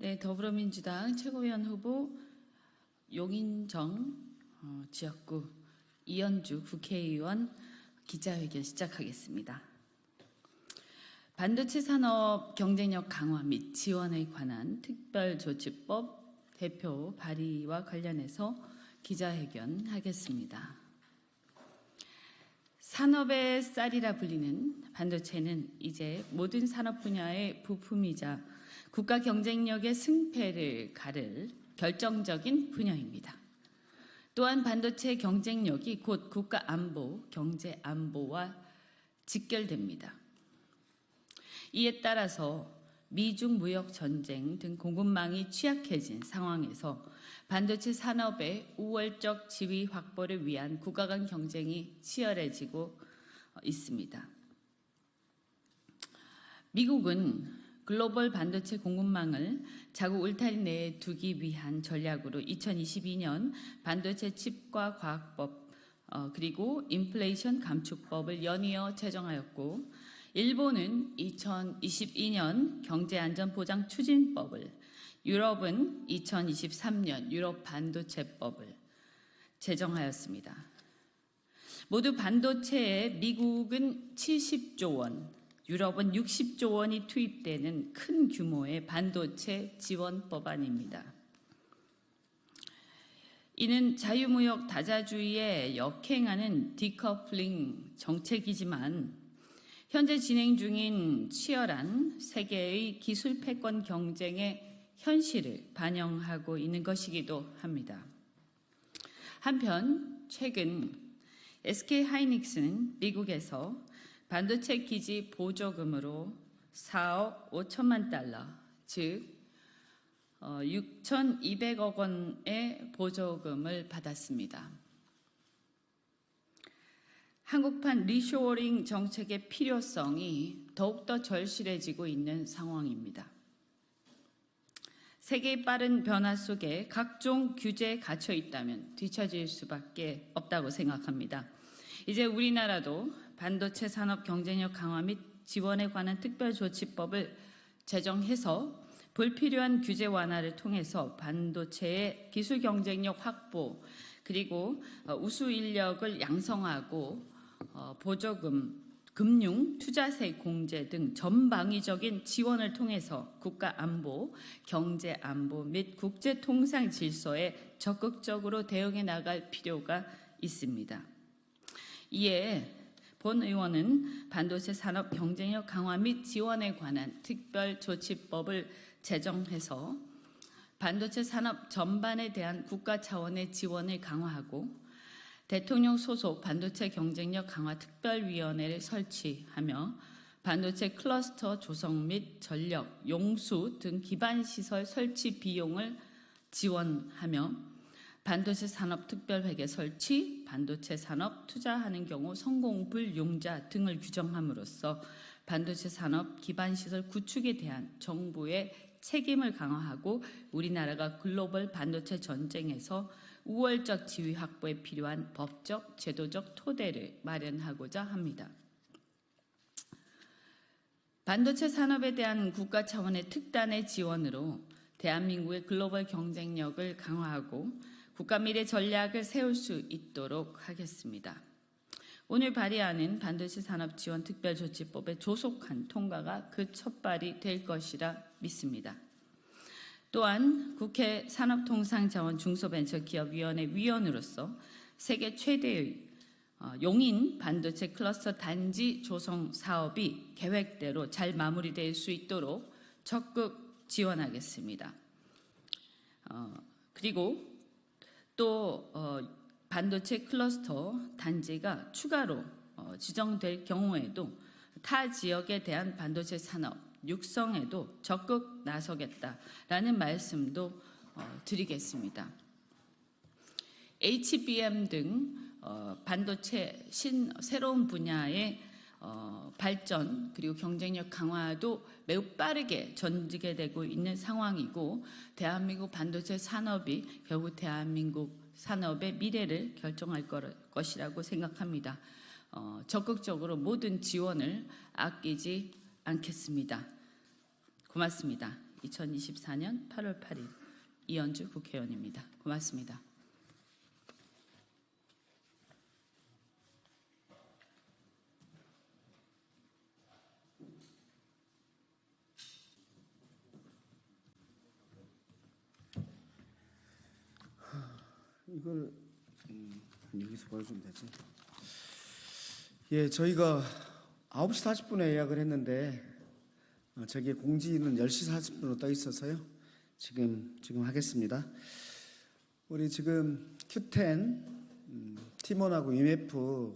네, 더불어민주당 최고위원 후보 용인정 지역구 이현주 국회의원 기자회견 시작하겠습니다. 반도체 산업 경쟁력 강화 및 지원에 관한 특별조치법 대표 발의와 관련해서 기자회견 하겠습니다. 산업의 쌀이라 불리는 반도체는 이제 모든 산업 분야의 부품이자 국가 경쟁력의 승패를 가를 결정적인 분야입니다. 또한 반도체 경쟁력이 곧 국가 안보, 경제 안보와 직결됩니다. 이에 따라서 미중 무역 전쟁 등 공급망이 취약해진 상황에서 반도체 산업의 우월적 지위 확보를 위한 국가 간 경쟁이 치열해지고 있습니다. 미국은 글로벌 반도체 공급망을 자국 울타리 내에 두기 위한 전략으로 2022년 반도체 칩과 과학법 그리고 인플레이션 감축법을 연이어 제정하였고, 일본은 2022년 경제안전보장 추진법을, 유럽은 2023년 유럽 반도체법을 제정하였습니다. 모두 반도체에 미국은 70조 원, 유럽은 60조 원이 투입되는 큰 규모의 반도체 지원 법안입니다. 이는 자유무역 다자주의에 역행하는 디커플링 정책이지만 현재 진행 중인 치열한 세계의 기술 패권 경쟁의 현실을 반영하고 있는 것이기도 합니다. 한편 최근 SK하이닉스는 미국에서 반도체 기지 보조금으로 4억 5천만 달러, 즉 6,200억 원의 보조금을 받았습니다. 한국판 리쇼어링 정책의 필요성이 더욱더 절실해지고 있는 상황입니다. 세계의 빠른 변화 속에 각종 규제에 갇혀 있다면 뒤처질 수밖에 없다고 생각합니다. 이제 우리나라도 반도체 산업 경쟁력 강화 및 지원에 관한 특별조치법을 제정해서 불필요한 규제 완화를 통해서 반도체의 기술 경쟁력 확보, 그리고 우수 인력을 양성하고 보조금, 금융, 투자세 공제 등 전방위적인 지원을 통해서 국가 안보, 경제 안보 및 국제 통상 질서에 적극적으로 대응해 나갈 필요가 있습니다. 이에 본 의원은 반도체 산업 경쟁력 강화 및 지원에 관한 특별조치법을 제정해서 반도체 산업 전반에 대한 국가 차원의 지원을 강화하고 대통령 소속 반도체 경쟁력 강화 특별위원회를 설치하며 반도체 클러스터 조성 및 전력, 용수 등 기반시설 설치 비용을 지원하며 반도체 산업 특별회계 설치, 반도체 산업 투자하는 경우 성공 불용자 등을 규정함으로써 반도체 산업 기반시설 구축에 대한 정부의 책임을 강화하고 우리나라가 글로벌 반도체 전쟁에서 우월적 지위 확보에 필요한 법적, 제도적 토대를 마련하고자 합니다. 반도체 산업에 대한 국가 차원의 특단의 지원으로 대한민국의 글로벌 경쟁력을 강화하고 국가 미래 전략을 세울 수 있도록 하겠습니다. 오늘 발의하는 반도체 산업 지원 특별조치법의 조속한 통과가 그 첫발이 될 것이라 믿습니다. 또한 국회 산업통상자원 중소벤처기업위원회 위원으로서 세계 최대의 용인 반도체 클러스터 단지 조성 사업이 계획대로 잘 마무리될 수 있도록 적극 지원하겠습니다. 그리고 또 반도체 클러스터 단지가 추가로 지정될 경우에도 타 지역에 대한 반도체 산업 육성에도 적극 나서겠다라는 말씀도 드리겠습니다. HBM 등 반도체 새로운 분야의 발전 그리고 경쟁력 강화도 매우 빠르게 전개되고 있는 상황이고, 대한민국 반도체 산업이 결국 대한민국 산업의 미래를 결정할 것이라고 생각합니다. 적극적으로 모든 지원을 아끼지 않겠습니다. 고맙습니다. 2024년 8월 8일 이현주 국회의원입니다. 고맙습니다. 이걸 여기서 보여주면 되지. 예, 저희가 9시 40분에 예약을 했는데 저기 공지는 10시 40분으로 떠 있어서요. 지금 하겠습니다. 우리 지금 Q10 팀원하고 IMF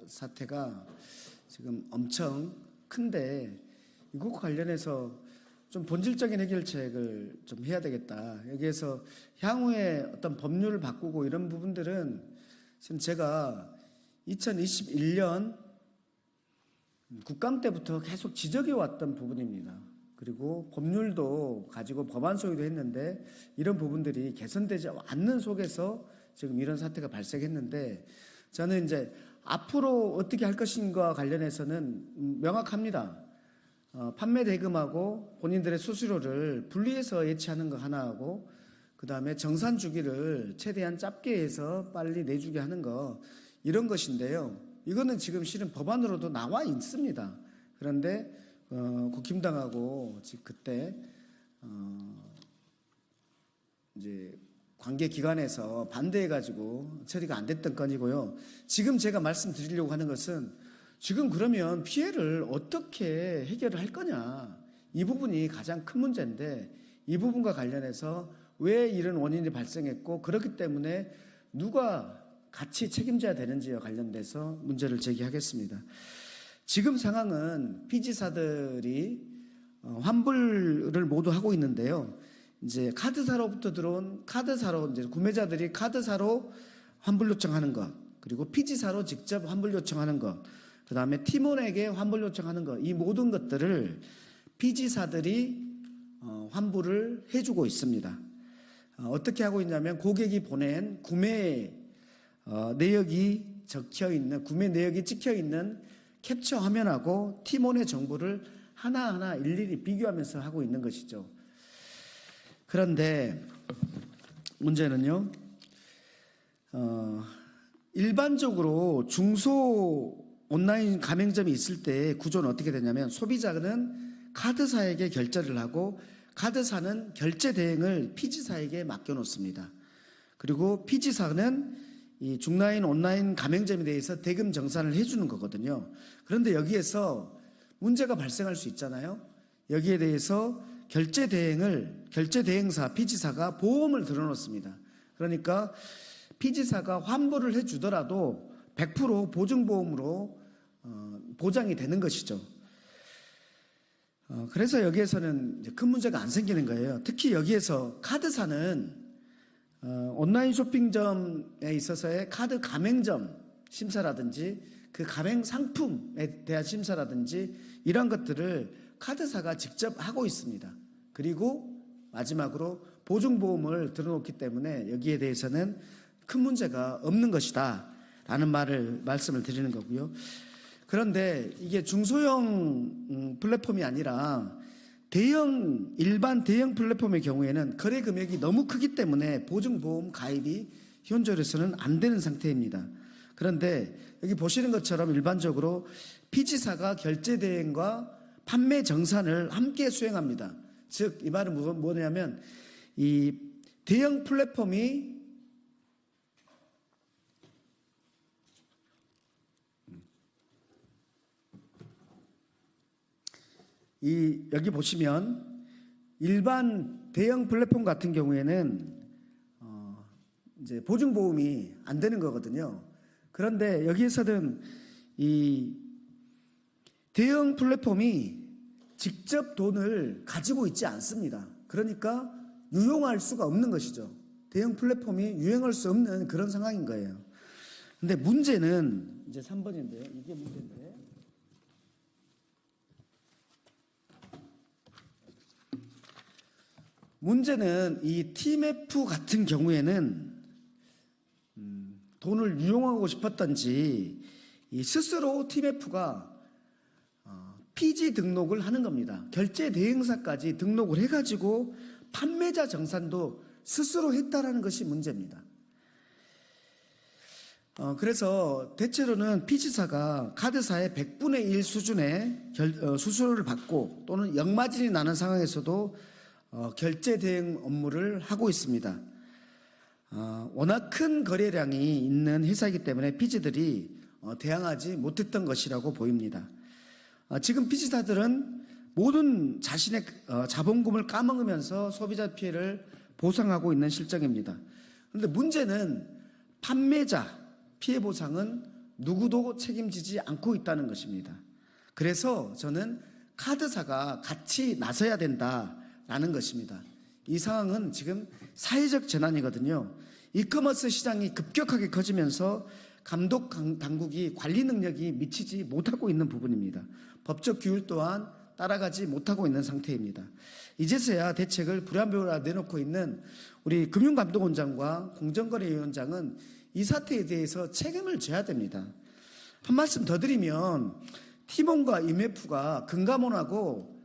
사태가 지금 엄청 큰데 이것과 관련해서 좀 본질적인 해결책을 좀 해야 되겠다. 여기에서 향후에 어떤 법률을 바꾸고 이런 부분들은 지금 제가 2021년 국감 때부터 계속 지적해 왔던 부분입니다. 그리고 법률도 가지고 법안 소위도 했는데 이런 부분들이 개선되지 않는 속에서 지금 이런 사태가 발생했는데 저는 이제 앞으로 어떻게 할 것인가 관련해서는 명확합니다. 판매 대금하고 본인들의 수수료를 분리해서 예치하는 거 하나하고 그다음에 정산 주기를 최대한 짧게 해서 빨리 내주게 하는 거 이런 것인데요. 이거는 지금 실은 법안으로도 나와 있습니다. 그런데 국힘당하고 지금 그때 이제 관계 기관에서 반대해가지고 처리가 안 됐던 건이고요. 지금 제가 말씀드리려고 하는 것은 지금 그러면 피해를 어떻게 해결을 할 거냐 이 부분이 가장 큰 문제인데 이 부분과 관련해서 왜 이런 원인이 발생했고 그렇기 때문에 누가 같이 책임져야 되는지와 관련돼서 문제를 제기하겠습니다. 지금 상황은 피지사들이 환불을 모두 하고 있는데요. 이제 카드사로부터 들어온 카드사로 이제 구매자들이 카드사로 환불 요청하는 것, 그리고 피지사로 직접 환불 요청하는 것, 그 다음에 팀원에게 환불 요청하는 것, 이 모든 것들을 피지사들이 환불을 해주고 있습니다. 어떻게 하고 있냐면 고객이 보낸 구매 내역이 적혀 있는 구매 내역이 찍혀 있는 캡처 화면하고 팀원의 정보를 하나하나 일일이 비교하면서 하고 있는 것이죠. 그런데 문제는요, 일반적으로 중소 온라인 가맹점이 있을 때 구조는 어떻게 되냐면 소비자는 카드사에게 결제를 하고 카드사는 결제 대행을 피지사에게 맡겨놓습니다. 그리고 피지사는 이 중라인 온라인 가맹점에 대해서 대금 정산을 해주는 거거든요. 그런데 여기에서 문제가 발생할 수 있잖아요. 여기에 대해서 결제 대행사 피지사가 보험을 들어놓습니다. 그러니까 피지사가 환불을 해주더라도 100% 보증보험으로 보장이 되는 것이죠. 그래서 여기에서는 이제 큰 문제가 안 생기는 거예요. 특히 여기에서 카드사는 온라인 쇼핑점에 있어서의 카드 가맹점 심사라든지 그 가맹 상품에 대한 심사라든지 이런 것들을 카드사가 직접 하고 있습니다. 그리고 마지막으로 보증보험을 들어놓기 때문에 여기에 대해서는 큰 문제가 없는 것이다 라는 말씀을 드리는 거고요. 그런데 이게 중소형 플랫폼이 아니라 일반 대형 플랫폼의 경우에는 거래 금액이 너무 크기 때문에 보증보험 가입이 현존에서는 안 되는 상태입니다. 그런데 여기 보시는 것처럼 일반적으로 피지사가 결제 대행과 판매 정산을 함께 수행합니다. 즉, 이 말은 뭐냐면 이 대형 플랫폼이 여기 보시면 일반 대형 플랫폼 같은 경우에는 이제 보증보험이 안 되는 거거든요. 그런데 여기에서는 이 대형 플랫폼이 직접 돈을 가지고 있지 않습니다. 그러니까 유용할 수가 없는 것이죠. 대형 플랫폼이 유행할 수 없는 그런 상황인 거예요. 근데 문제는 이제 3번인데요. 이게 문제인데. 문제는 이 TMF 같은 경우에는 돈을 유용하고 싶었던지 이 스스로 TMF가 피지 등록을 하는 겁니다. 결제 대행사까지 등록을 해가지고 판매자 정산도 스스로 했다라는 것이 문제입니다. 그래서 대체로는 피지사가 카드사의 100분의 1 수준의 수수료를 받고 또는 역마진이 나는 상황에서도 결제 대행 업무를 하고 있습니다. 워낙 큰 거래량이 있는 회사이기 때문에 피지들이 대항하지 못했던 것이라고 보입니다. 지금 피지사들은 모든 자신의 자본금을 까먹으면서 소비자 피해를 보상하고 있는 실정입니다. 그런데 문제는 판매자 피해 보상은 누구도 책임지지 않고 있다는 것입니다. 그래서 저는 카드사가 같이 나서야 된다라는 것입니다. 이 상황은 지금 사회적 재난이거든요. 이커머스 시장이 급격하게 커지면서 감독 당국이 관리 능력이 미치지 못하고 있는 부분입니다. 법적 규율 또한 따라가지 못하고 있는 상태입니다. 이제서야 대책을 부랴부랴 내놓고 있는 우리 금융감독원장과 공정거래위원장은 이 사태에 대해서 책임을 져야 됩니다. 한 말씀 더 드리면 티몬과 IMF가 금감원하고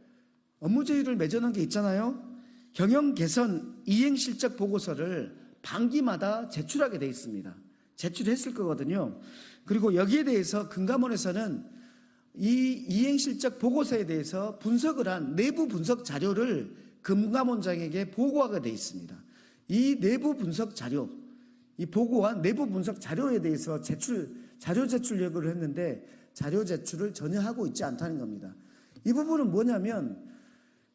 업무 제휴를 맺어놓은 게 있잖아요. 경영 개선 이행 실적 보고서를 반기마다 제출하게 돼 있습니다. 제출했을 거거든요. 그리고 여기에 대해서 금감원에서는 이 이행 실적 보고서에 대해서 분석을 한 내부 분석 자료를 금감원장에게 보고하게 돼 있습니다. 이 내부 분석 자료, 이 보고한 내부 분석 자료에 대해서 자료 제출 요구를 했는데 자료 제출을 전혀 하고 있지 않다는 겁니다. 이 부분은 뭐냐면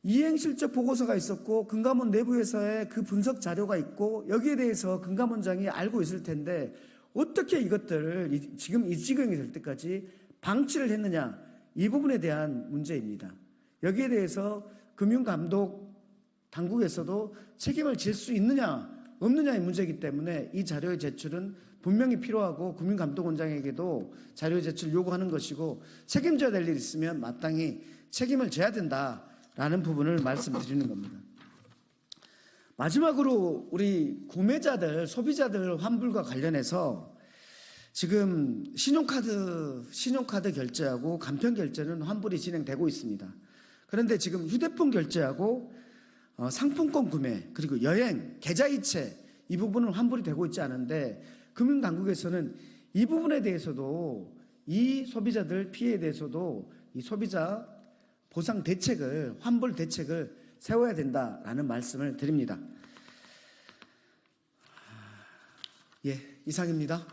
이행 실적 보고서가 있었고 금감원 내부에서의 그 분석 자료가 있고 여기에 대해서 금감원장이 알고 있을 텐데 어떻게 이것들을 지금 이 지경이 될 때까지 방치를 했느냐, 이 부분에 대한 문제입니다. 여기에 대해서 금융감독 당국에서도 책임을 질 수 있느냐 없느냐의 문제이기 때문에 이 자료의 제출은 분명히 필요하고 금융감독원장에게도 자료 제출 요구하는 것이고 책임져야 될 일이 있으면 마땅히 책임을 져야 된다라는 부분을 말씀드리는 겁니다. 마지막으로 우리 구매자들, 소비자들 환불과 관련해서 지금 신용카드 결제하고 간편 결제는 환불이 진행되고 있습니다. 그런데 지금 휴대폰 결제하고 상품권 구매 그리고 여행, 계좌이체 이 부분은 환불이 되고 있지 않은데 금융당국에서는 이 부분에 대해서도 이 소비자들 피해에 대해서도 이 소비자 보상 대책을 환불 대책을 세워야 된다라는 말씀을 드립니다. 예, 이상입니다.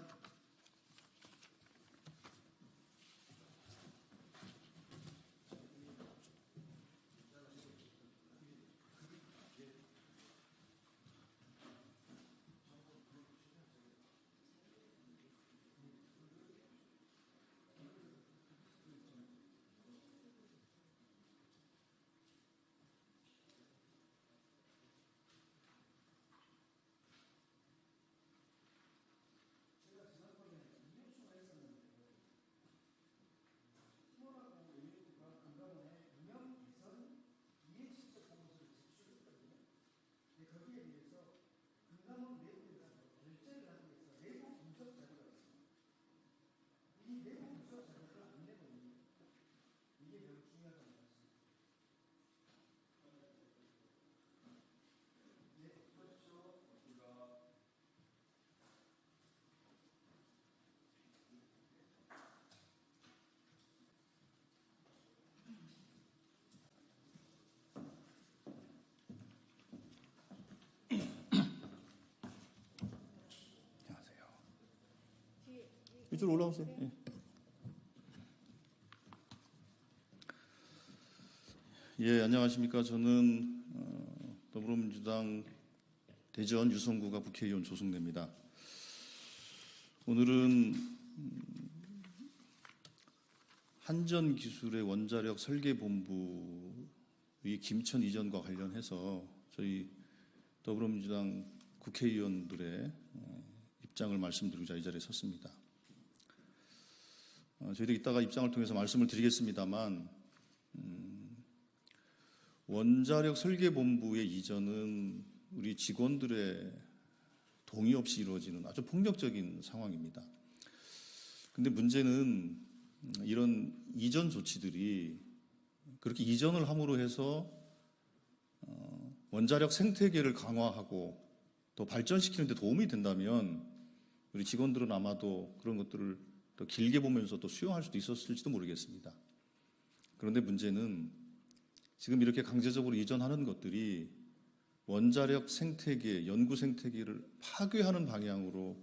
이쪽으로 올라오세요. 예. 예, 안녕하십니까. 저는 더불어민주당 대전 유성구가 국회의원 조승래입니다. 오늘은 한전기술의 원자력 설계본부의 김천 이전과 관련해서 저희 더불어민주당 국회의원들의 입장을 말씀드리고자 이 자리에 섰습니다. 저희도 이따가 입장을 통해서 말씀을 드리겠습니다만 원자력 설계본부의 이전은 우리 직원들의 동의 없이 이루어지는 아주 폭력적인 상황입니다. 그런데 문제는 이런 이전 조치들이 그렇게 이전을 함으로 해서 원자력 생태계를 강화하고 더 발전시키는 데 도움이 된다면 우리 직원들은 아마도 그런 것들을 더 길게 보면서 또 수용할 수도 있었을지도 모르겠습니다. 그런데 문제는 지금 이렇게 강제적으로 이전하는 것들이 원자력 생태계, 연구 생태계를 파괴하는 방향으로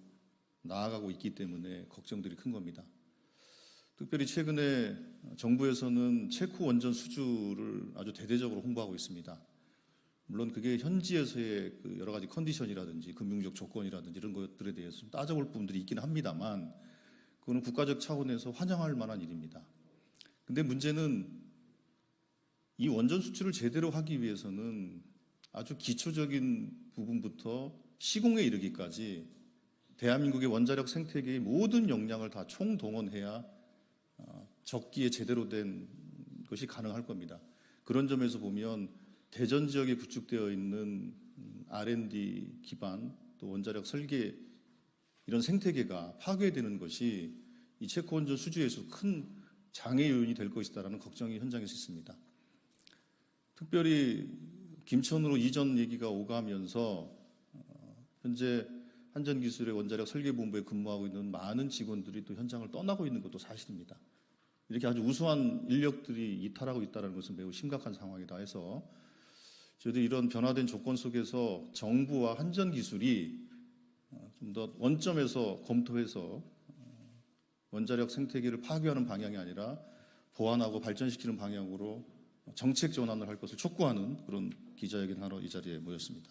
나아가고 있기 때문에 걱정들이 큰 겁니다. 특별히 최근에 정부에서는 체코 원전 수주를 아주 대대적으로 홍보하고 있습니다. 물론 그게 현지에서의 그 여러 가지 컨디션이라든지 금융적 조건이라든지 이런 것들에 대해서 좀 따져볼 부분들이 있긴 합니다만 그거는 국가적 차원에서 환영할 만한 일입니다. 근데 문제는 이 원전 수출을 제대로 하기 위해서는 아주 기초적인 부분부터 시공에 이르기까지 대한민국의 원자력 생태계의 모든 역량을 다 총동원해야 적기에 제대로 된 것이 가능할 겁니다. 그런 점에서 보면 대전 지역에 구축되어 있는 R&D 기반 또 원자력 설계 이런 생태계가 파괴되는 것이 이 체코 원전 수주에서 큰 장애 요인이 될 것이다라는 걱정이 현장에서 있습니다. 특별히 김천으로 이전 얘기가 오가면서 현재 한전기술의 원자력 설계본부에 근무하고 있는 많은 직원들이 또 현장을 떠나고 있는 것도 사실입니다. 이렇게 아주 우수한 인력들이 이탈하고 있다는 것은 매우 심각한 상황이다 해서 저희도 이런 변화된 조건 속에서 정부와 한전기술이 좀 더 원점에서 검토해서 원자력 생태계를 파괴하는 방향이 아니라 보완하고 발전시키는 방향으로 정책 전환을 할 것을 촉구하는 그런 기자회견 하러 이 자리에 모였습니다.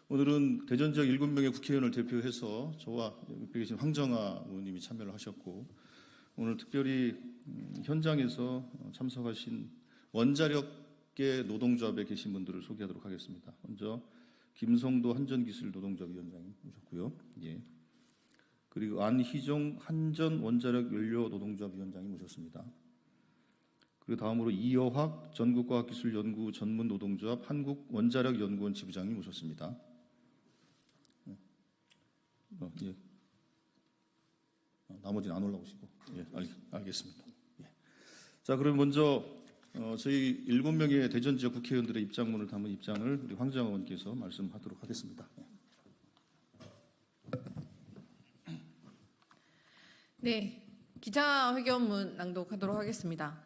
오늘은 대전 지역 7명의 국회의원을 대표해서 저와 옆에 계신 황정아 의원님이 참여를 하셨고 오늘 특별히 현장에서 참석하신 원자력계 노동조합에 계신 분들을 소개하도록 하겠습니다. 먼저 김성도 한전기술 노동조합 위원장님 오셨고요. 예. 그리고 안희종 한전 원자력 연료 노동조합 위원장님 오셨습니다. 그리고 다음으로 이여학 전국과학기술연구 전문 노동조합 한국원자력연구원 지부장님 오셨습니다. 예. 나머지는 안 올라오시고. 예, 알겠습니다. 예. 자, 그럼 먼저 저희 7명의 대전 지역 국회의원들의 입장문을 담은 입장을 우리 황정아 의원께서 말씀하도록 하겠습니다. 네, 기자회견문 낭독하도록 하겠습니다.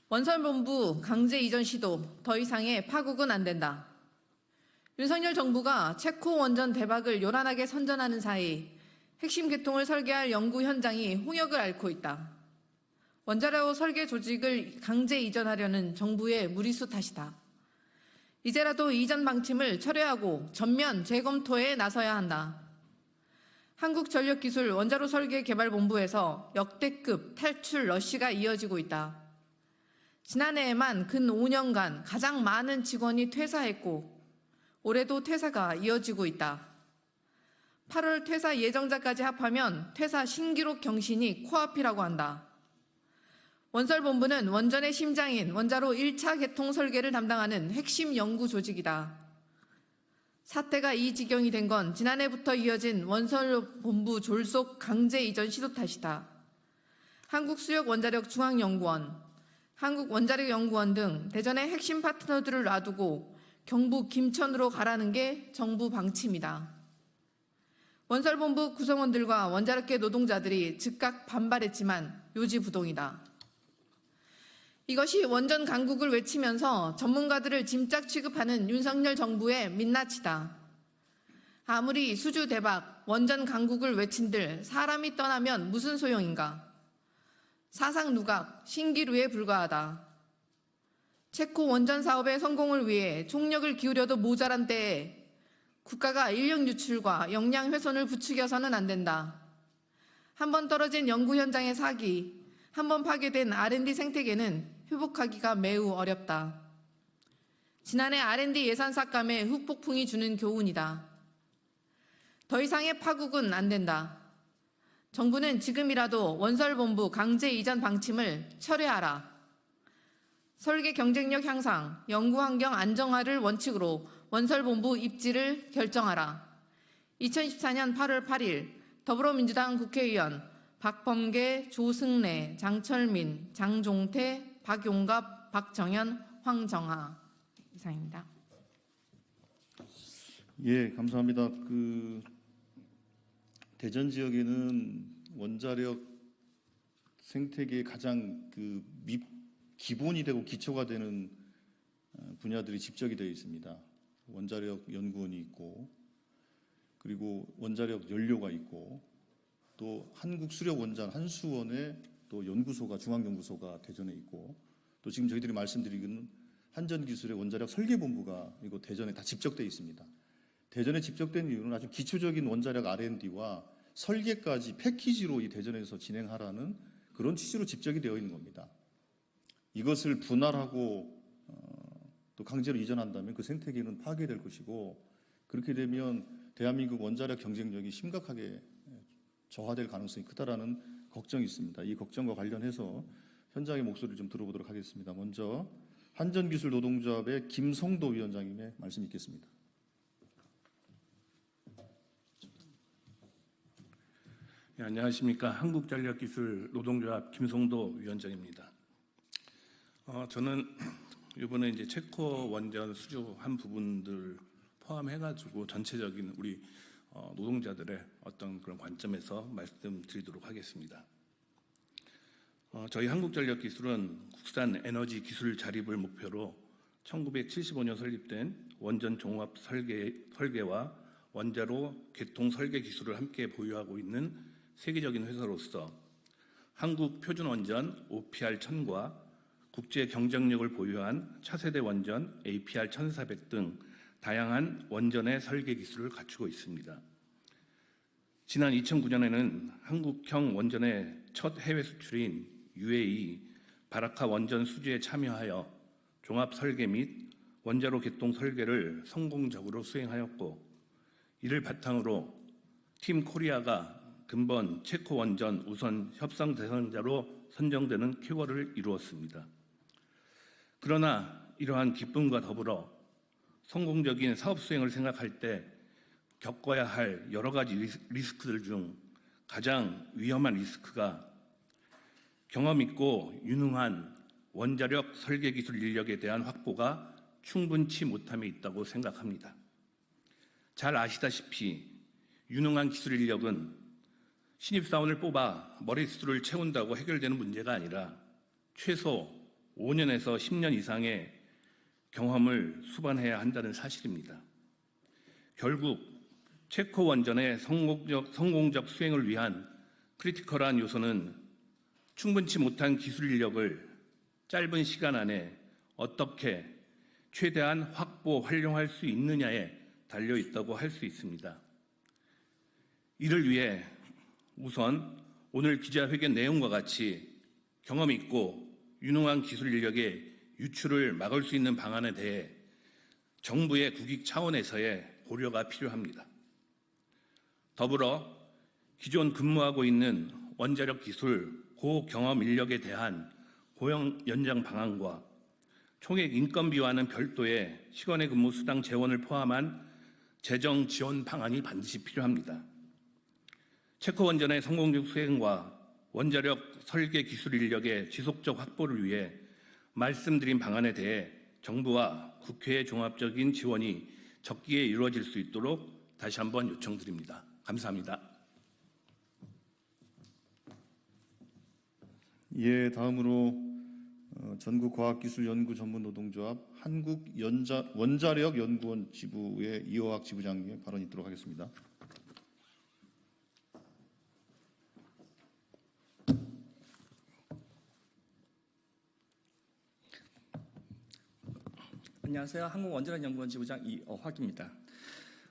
원설본부 강제 이전 시도 더 이상의 파국은 안 된다. 윤석열 정부가 체코 원전 대박을 요란하게 선전하는 사이 핵심 계통을 설계할 연구 현장이 홍역을 앓고 있다. 원자력 설계 조직을 강제 이전하려는 정부의 무리수 탓이다. 이제라도 이전 방침을 철회하고 전면 재검토에 나서야 한다. 한국전력기술 원자로 설계 개발본부에서 역대급 탈출 러시가 이어지고 있다. 지난해에만 근 5년간 가장 많은 직원이 퇴사했고 올해도 퇴사가 이어지고 있다. 8월 퇴사 예정자까지 합하면 퇴사 신기록 경신이 코앞이라고 한다. 원설본부는 원전의 심장인 원자로 1차 개통 설계를 담당하는 핵심 연구 조직이다. 사태가 이 지경이 된 건 지난해부터 이어진 원설본부 졸속 강제 이전 시도 탓이다. 한국수력원자력중앙연구원, 한국원자력연구원 등 대전의 핵심 파트너들을 놔두고 경북 김천으로 가라는 게 정부 방침이다. 원설본부 구성원들과 원자력계 노동자들이 즉각 반발했지만 요지부동이다. 이것이 원전 강국을 외치면서 전문가들을 짐짝 취급하는 윤석열 정부의 민낯이다. 아무리 수주 대박, 원전 강국을 외친들 사람이 떠나면 무슨 소용인가? 사상 누각, 신기루에 불과하다. 체코 원전 사업의 성공을 위해 총력을 기울여도 모자란 때에 국가가 인력 유출과 역량 훼손을 부추겨서는 안 된다. 한번 떨어진 연구 현장의 사기, 한번 파괴된 R&D 생태계는 회복하기가 매우 어렵다. 지난해 R&D 예산 삭감의 후폭풍이 주는 교훈이다. 더 이상의 파국은 안 된다. 정부는 지금이라도 원설본부 강제 이전 방침을 철회하라. 설계 경쟁력 향상, 연구 환경 안정화를 원칙으로 원설본부 입지를 결정하라. 2014년 8월 8일 더불어민주당 국회의원 박범계, 조승래, 장철민, 장종태, 박용갑, 박정현, 황정하 이상입니다. 예, 감사합니다. 대전 지역에는 원자력 생태계의 가장 기본이 되고 기초가 되는 분야들이 집적이 되어 있습니다. 원자력 연구원이 있고, 그리고 원자력 연료가 있고, 또 한국수력원장 한수원의 또 연구소가 중앙연구소가 대전에 있고, 또 지금 저희들이 말씀드리는 한전기술의 원자력 설계본부가 이곳 대전에 다 집적되어 있습니다. 대전에 집적된 이유는 아주 기초적인 원자력 R&D와 설계까지 패키지로 이 대전에서 진행하라는 그런 취지로 집적이 되어 있는 겁니다. 이것을 분할하고 또 강제로 이전한다면 그 생태계는 파괴될 것이고, 그렇게 되면 대한민국 원자력 경쟁력이 심각하게 저하될 가능성이 크다라는 걱정이 있습니다. 이 걱정과 관련해서 현장의 목소리를 좀 들어보도록 하겠습니다. 먼저 한전기술 노동조합의 김성도 위원장님의 말씀 있겠습니다. 네, 안녕하십니까. 한국전력기술 노동조합 김성도 위원장입니다. 저는 이번에 이제 체코 원전 수주한 부분들 포함해가지고 전체적인 우리 노동자들의 어떤 그런 관점에서 말씀드리도록 하겠습니다. 저희 한국전력기술은 국산 에너지 기술 자립을 목표로 1975년 설립된 원전 종합 설계와 원자로 개통 설계 기술을 함께 보유하고 있는 세계적인 회사로서 한국 표준 원전 OPR 1000과 국제 경쟁력을 보유한 차세대 원전 APR 1400 등 다양한 원전의 설계 기술을 갖추고 있습니다. 지난 2009년에는 한국형 원전의 첫 해외 수출인 UAE 바라카 원전 수주에 참여하여 종합 설계 및 원자로 개통 설계를 성공적으로 수행하였고, 이를 바탕으로 팀 코리아가 근본 체코 원전 우선 협상 대상자로 선정되는 쾌거를 이루었습니다. 그러나 이러한 기쁨과 더불어 성공적인 사업 수행을 생각할 때 겪어야 할 여러 가지 리스크들 중 가장 위험한 리스크가 경험 있고 유능한 원자력 설계 기술 인력에 대한 확보가 충분치 못함에 있다고 생각합니다. 잘 아시다시피 유능한 기술 인력은 신입사원을 뽑아 머릿수를 채운다고 해결되는 문제가 아니라 최소 5년에서 10년 이상의 경험을 수반해야 한다는 사실입니다. 결국 체코 원전의 성공적 수행을 위한 크리티컬한 요소는 충분치 못한 기술 인력을 짧은 시간 안에 어떻게 최대한 확보, 활용할 수 있느냐에 달려 있다고 할 수 있습니다. 이를 위해 우선 오늘 기자회견 내용과 같이 경험 있고 유능한 기술 인력의 유출을 막을 수 있는 방안에 대해 정부의 국익 차원에서의 고려가 필요합니다. 더불어 기존 근무하고 있는 원자력 기술 고경험 인력에 대한 고용 연장 방안과 총액 인건비와는 별도의 시간의 근무 수당 재원을 포함한 재정 지원 방안이 반드시 필요합니다. 체코 원전의 성공적 수행과 원자력 설계 기술 인력의 지속적 확보를 위해 말씀드린 방안에 대해 정부와 국회의 종합적인 지원이 적기에 이루어질 수 있도록 다시 한번 요청드립니다. 감사합니다. 예, 다음으로 전국과학기술연구전문노동조합 한국원자력연구원 지부의 이호학 지부장님의 발언 있도록 하겠습니다. 안녕하세요. 한국원자력연구원 지부장 이어학입니다.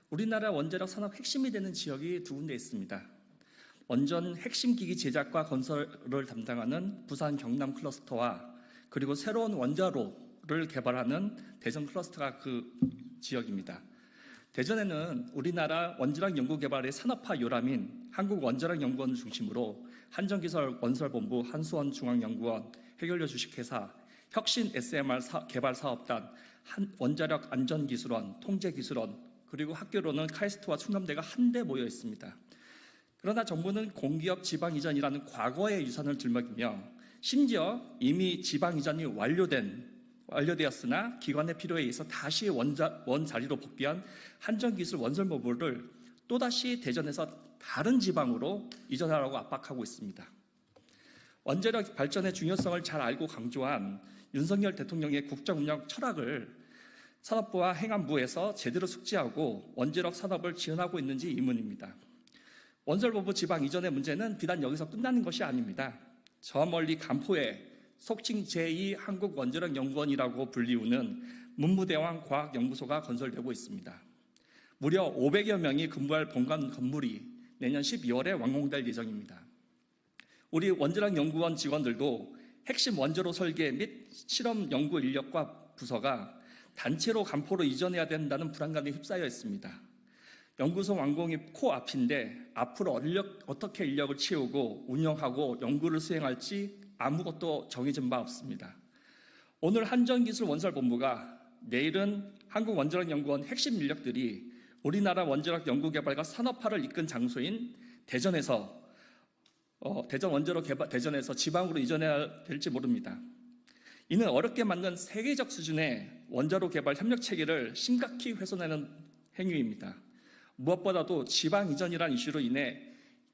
우리나라 원자력 산업 핵심이 되는 지역이 두 군데 있습니다. 원전 핵심 기기 제작과 건설을 담당하는 부산 경남 클러스터와 그리고 새로운 원자로를 개발하는 대전 클러스터가 그 지역입니다. 대전에는 우리나라 원자력 연구개발의 산업화 요람인 한국원자력연구원을 중심으로 한전기술 원설본부, 한수원 중앙연구원, 해결료 주식회사, 혁신 SMR 개발 사업단, 원자력 안전기술원, 통제기술원, 그리고 학교로는 카이스트와 충남대가 한데 모여 있습니다. 그러나 정부는 공기업 지방 이전이라는 과거의 유산을 들먹이며 심지어 이미 지방 이전이 완료되었으나 기관의 필요에 의해서 다시 원자리로 복귀한 한전기술 원설본부를 또다시 대전에서 다른 지방으로 이전하라고 압박하고 있습니다. 원자력 발전의 중요성을 잘 알고 강조한 윤석열 대통령의 국정운영 철학을 산업부와 행안부에서 제대로 숙지하고 원자력 산업을 지원하고 있는지 의문입니다. 원설본부 지방 이전의 문제는 비단 여기서 끝나는 것이 아닙니다. 저 멀리 간포에 속칭 제2 한국원자력연구원이라고 불리우는 문무대왕 과학연구소가 건설되고 있습니다. 무려 500여 명이 근무할 본관 건물이 내년 12월에 완공될 예정입니다. 우리 원자력연구원 직원들도 핵심 원자로 설계 및 실험 연구 인력과 부서가 단체로 간포로 이전해야 된다는 불안감에 휩싸여 있습니다. 연구소 완공이 코앞인데 앞으로 어떻게 인력을 채우고 운영하고 연구를 수행할지 아무것도 정해진 바 없습니다. 오늘 한전기술원설본부가, 내일은 한국원자력연구원 핵심 인력들이 우리나라 원자력 연구개발과 산업화를 이끈 장소인 대전에서 대전에서 지방으로 이전해야 될지 모릅니다. 이는 어렵게 만든 세계적 수준의 원자로 개발 협력 체계를 심각히 훼손하는 행위입니다. 무엇보다도 지방 이전이라는 이슈로 인해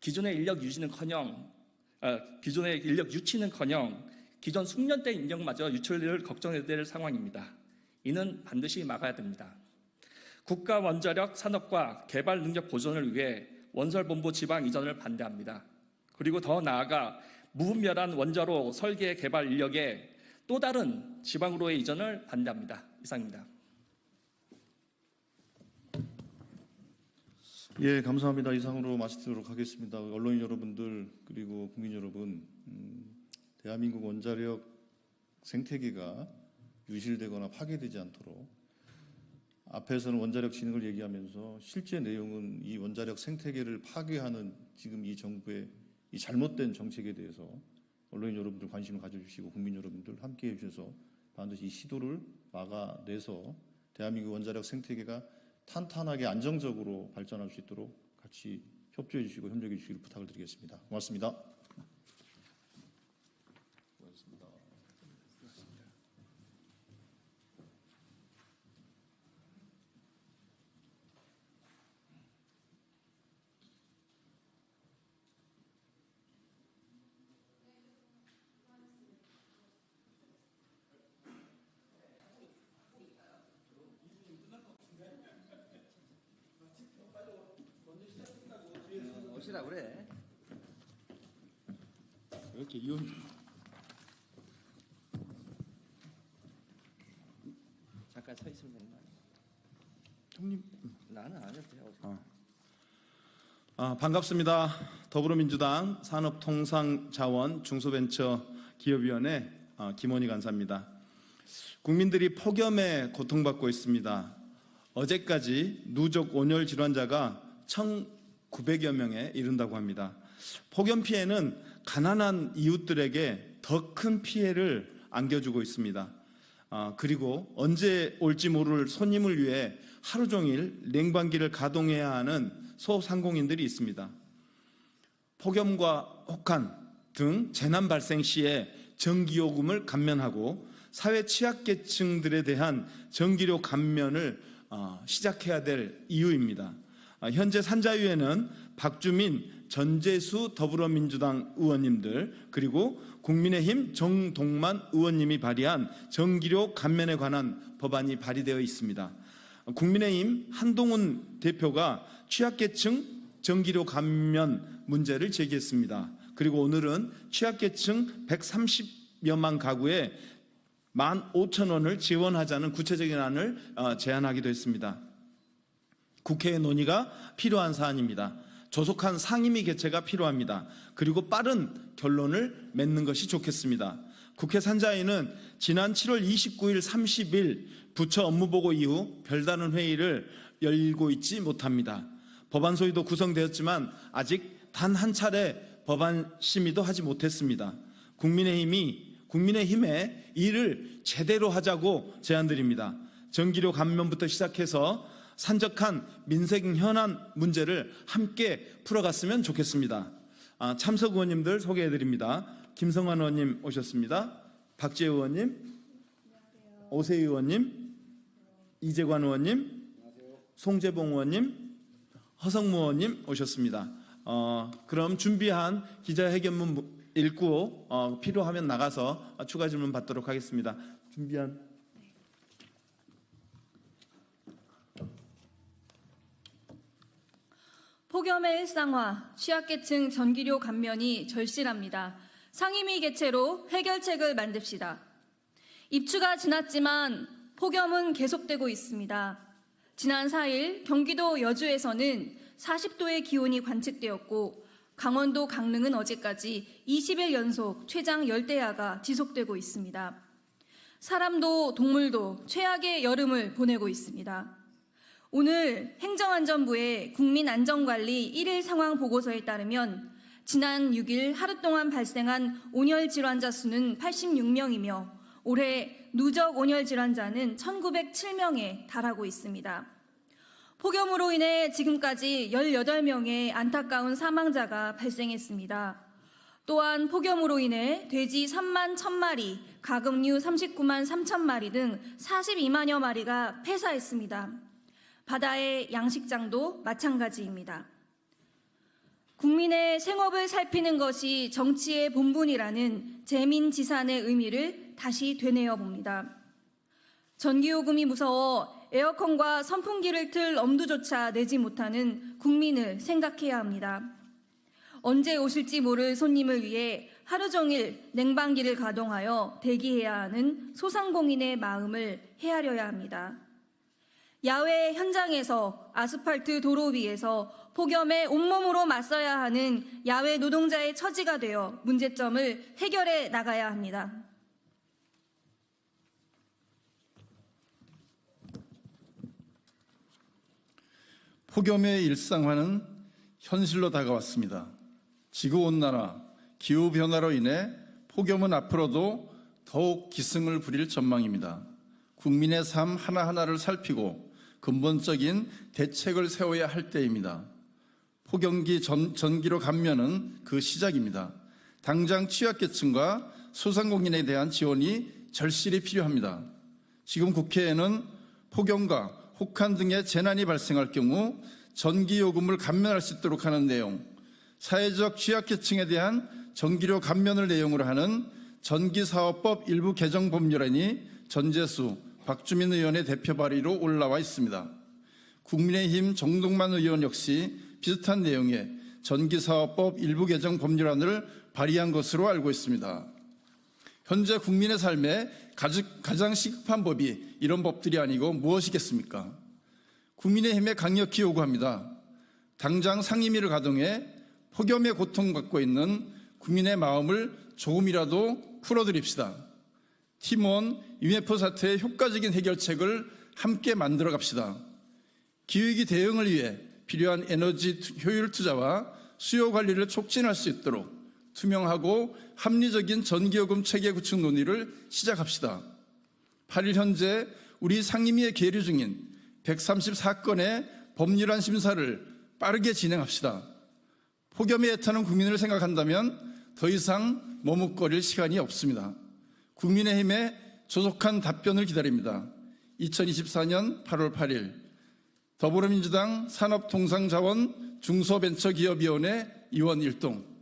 기존의 인력 유치는커녕 기존 숙련된 인력마저 유출을 걱정해야 될 상황입니다. 이는 반드시 막아야 됩니다. 국가 원자력 산업과 개발 능력 보존을 위해 원설본부 지방 이전을 반대합니다. 그리고 더 나아가 무분별한 원자로 설계 개발 인력의 또 다른 지방으로의 이전을 반대합니다. 이상입니다. 예, 감사합니다. 이상으로 마치도록 하겠습니다. 언론인 여러분들 그리고 국민 여러분, 대한민국 원자력 생태계가 유실되거나 파괴되지 않도록 앞에서는 원자력 진흥을 얘기하면서 실제 내용은 이 원자력 생태계를 파괴하는 지금 이 정부의 이 잘못된 정책에 대해서 언론인 여러분들 관심을 가져주시고 국민 여러분들 함께해 주셔서 반드시 이 시도를 막아내서 대한민국 원자력 생태계가 탄탄하게 안정적으로 발전할 수 있도록 같이 협조해 주시고 협력해 주시기를 부탁을 드리겠습니다. 고맙습니다. 오시라 그래. 왜 이렇게 이혼? 잠깐 서 있으면 되는 거 아니야? 형님. 나는 안 해도 돼요. 반갑습니다. 더불어민주당 산업통상자원 중소벤처기업위원회 김원희 간사입니다. 국민들이 폭염에 고통받고 있습니다. 어제까지 누적 온열 질환자가 1,900여 명에 이른다고 합니다. 폭염 피해는 가난한 이웃들에게 더 큰 피해를 안겨주고 있습니다. 그리고 언제 올지 모를 손님을 위해 하루 종일 냉방기를 가동해야 하는 소상공인들이 있습니다. 폭염과 혹한 등 재난 발생 시에 전기요금을 감면하고 사회 취약계층들에 대한 전기료 감면을 시작해야 될 이유입니다. 현재 산자위에는 박주민, 전재수 더불어민주당 의원님들 그리고 국민의힘 정동만 의원님이 발의한 전기료 감면에 관한 법안이 발의되어 있습니다. 국민의힘 한동훈 대표가 취약계층 전기료 감면 문제를 제기했습니다. 그리고 오늘은 취약계층 130여만 가구에 15,000원을 지원하자는 구체적인 안을 제안하기도 했습니다. 국회의 논의가 필요한 사안입니다. 조속한 상임위 개최가 필요합니다. 그리고 빠른 결론을 맺는 것이 좋겠습니다. 국회 산자위는 지난 7월 29일, 30일 부처 업무보고 이후 별다른 회의를 열고 있지 못합니다. 법안 소위도 구성되었지만 아직 단 한 차례 법안 심의도 하지 못했습니다. 국민의힘에 일을 제대로 하자고 제안드립니다. 전기료 감면부터 시작해서 산적한 민생 현안 문제를 함께 풀어갔으면 좋겠습니다. 참석 의원님들 소개해드립니다. 김성환 의원님 오셨습니다. 박재 의원님, 오세 의원님, 이재관 의원님, 송재봉 의원님, 허성무 의원님 오셨습니다. 그럼 준비한 기자회견문 읽고 필요하면 나가서 추가 질문 받도록 하겠습니다. 준비한 폭염의 일상화, 취약계층 전기료 감면이 절실합니다. 상임위 개최로 해결책을 만듭시다. 입추가 지났지만 폭염은 계속되고 있습니다. 지난 4일 경기도 여주에서는 40도의 기온이 관측되었고 강원도 강릉은 어제까지 20일 연속 최장 열대야가 지속되고 있습니다. 사람도 동물도 최악의 여름을 보내고 있습니다. 오늘 행정안전부의 국민안전관리 1일 상황 보고서에 따르면 지난 6일 하루 동안 발생한 온열 질환자 수는 86명이며 올해 누적 온열 질환자는 1907명에 달하고 있습니다. 폭염으로 인해 지금까지 18명의 안타까운 사망자가 발생했습니다. 또한 폭염으로 인해 돼지 3만 1,000마리, 가금류 39만 3천 마리 등 42만여 마리가 폐사했습니다. 바다의 양식장도 마찬가지입니다. 국민의 생업을 살피는 것이 정치의 본분이라는 재민지산의 의미를 다시 되뇌어 봅니다. 전기요금이 무서워 에어컨과 선풍기를 틀 엄두조차 내지 못하는 국민을 생각해야 합니다. 언제 오실지 모를 손님을 위해 하루 종일 냉방기를 가동하여 대기해야 하는 소상공인의 마음을 헤아려야 합니다. 야외 현장에서 아스팔트 도로 위에서 폭염에 온몸으로 맞서야 하는 야외 노동자의 처지가 되어 문제점을 해결해 나가야 합니다. 폭염의 일상화는 현실로 다가왔습니다. 지구온난화, 기후변화로 인해 폭염은 앞으로도 더욱 기승을 부릴 전망입니다. 국민의 삶 하나하나를 살피고 근본적인 대책을 세워야 할 때입니다. 폭염기 전기료 감면은 그 시작입니다. 당장 취약계층과 소상공인에 대한 지원이 절실히 필요합니다. 지금 국회에는 폭염과 혹한 등의 재난이 발생할 경우 전기요금을 감면할 수 있도록 하는 내용, 사회적 취약계층에 대한 전기료 감면을 내용으로 하는 전기사업법 일부 개정 법률안이 전재수, 박주민 의원의 대표 발의로 올라와 있습니다. 국민의힘 정동만 의원 역시 비슷한 내용의 전기사업법 일부 개정 법률안을 발의한 것으로 알고 있습니다. 현재 국민의 삶에 가장 시급한 법이 이런 법들이 아니고 무엇이겠습니까? 국민의힘에 강력히 요구합니다. 당장 상임위를 가동해 폭염에 고통받고 있는 국민의 마음을 조금이라도 풀어드립시다. 팀원 UMF 사태의 효과적인 해결책을 함께 만들어 갑시다. 기후위기 대응을 위해 필요한 에너지 효율 투자와 수요 관리를 촉진할 수 있도록 투명하고 합리적인 전기요금 체계 구축 논의를 시작합시다. 8일 현재 우리 상임위에 계류 중인 134건의 법률안 심사를 빠르게 진행합시다. 폭염에 애타는 국민을 생각한다면 더 이상 머뭇거릴 시간이 없습니다. 국민의힘의 조속한 답변을 기다립니다. 2024년 8월 8일 더불어민주당 산업통상자원 중소벤처기업위원회 위원 일동.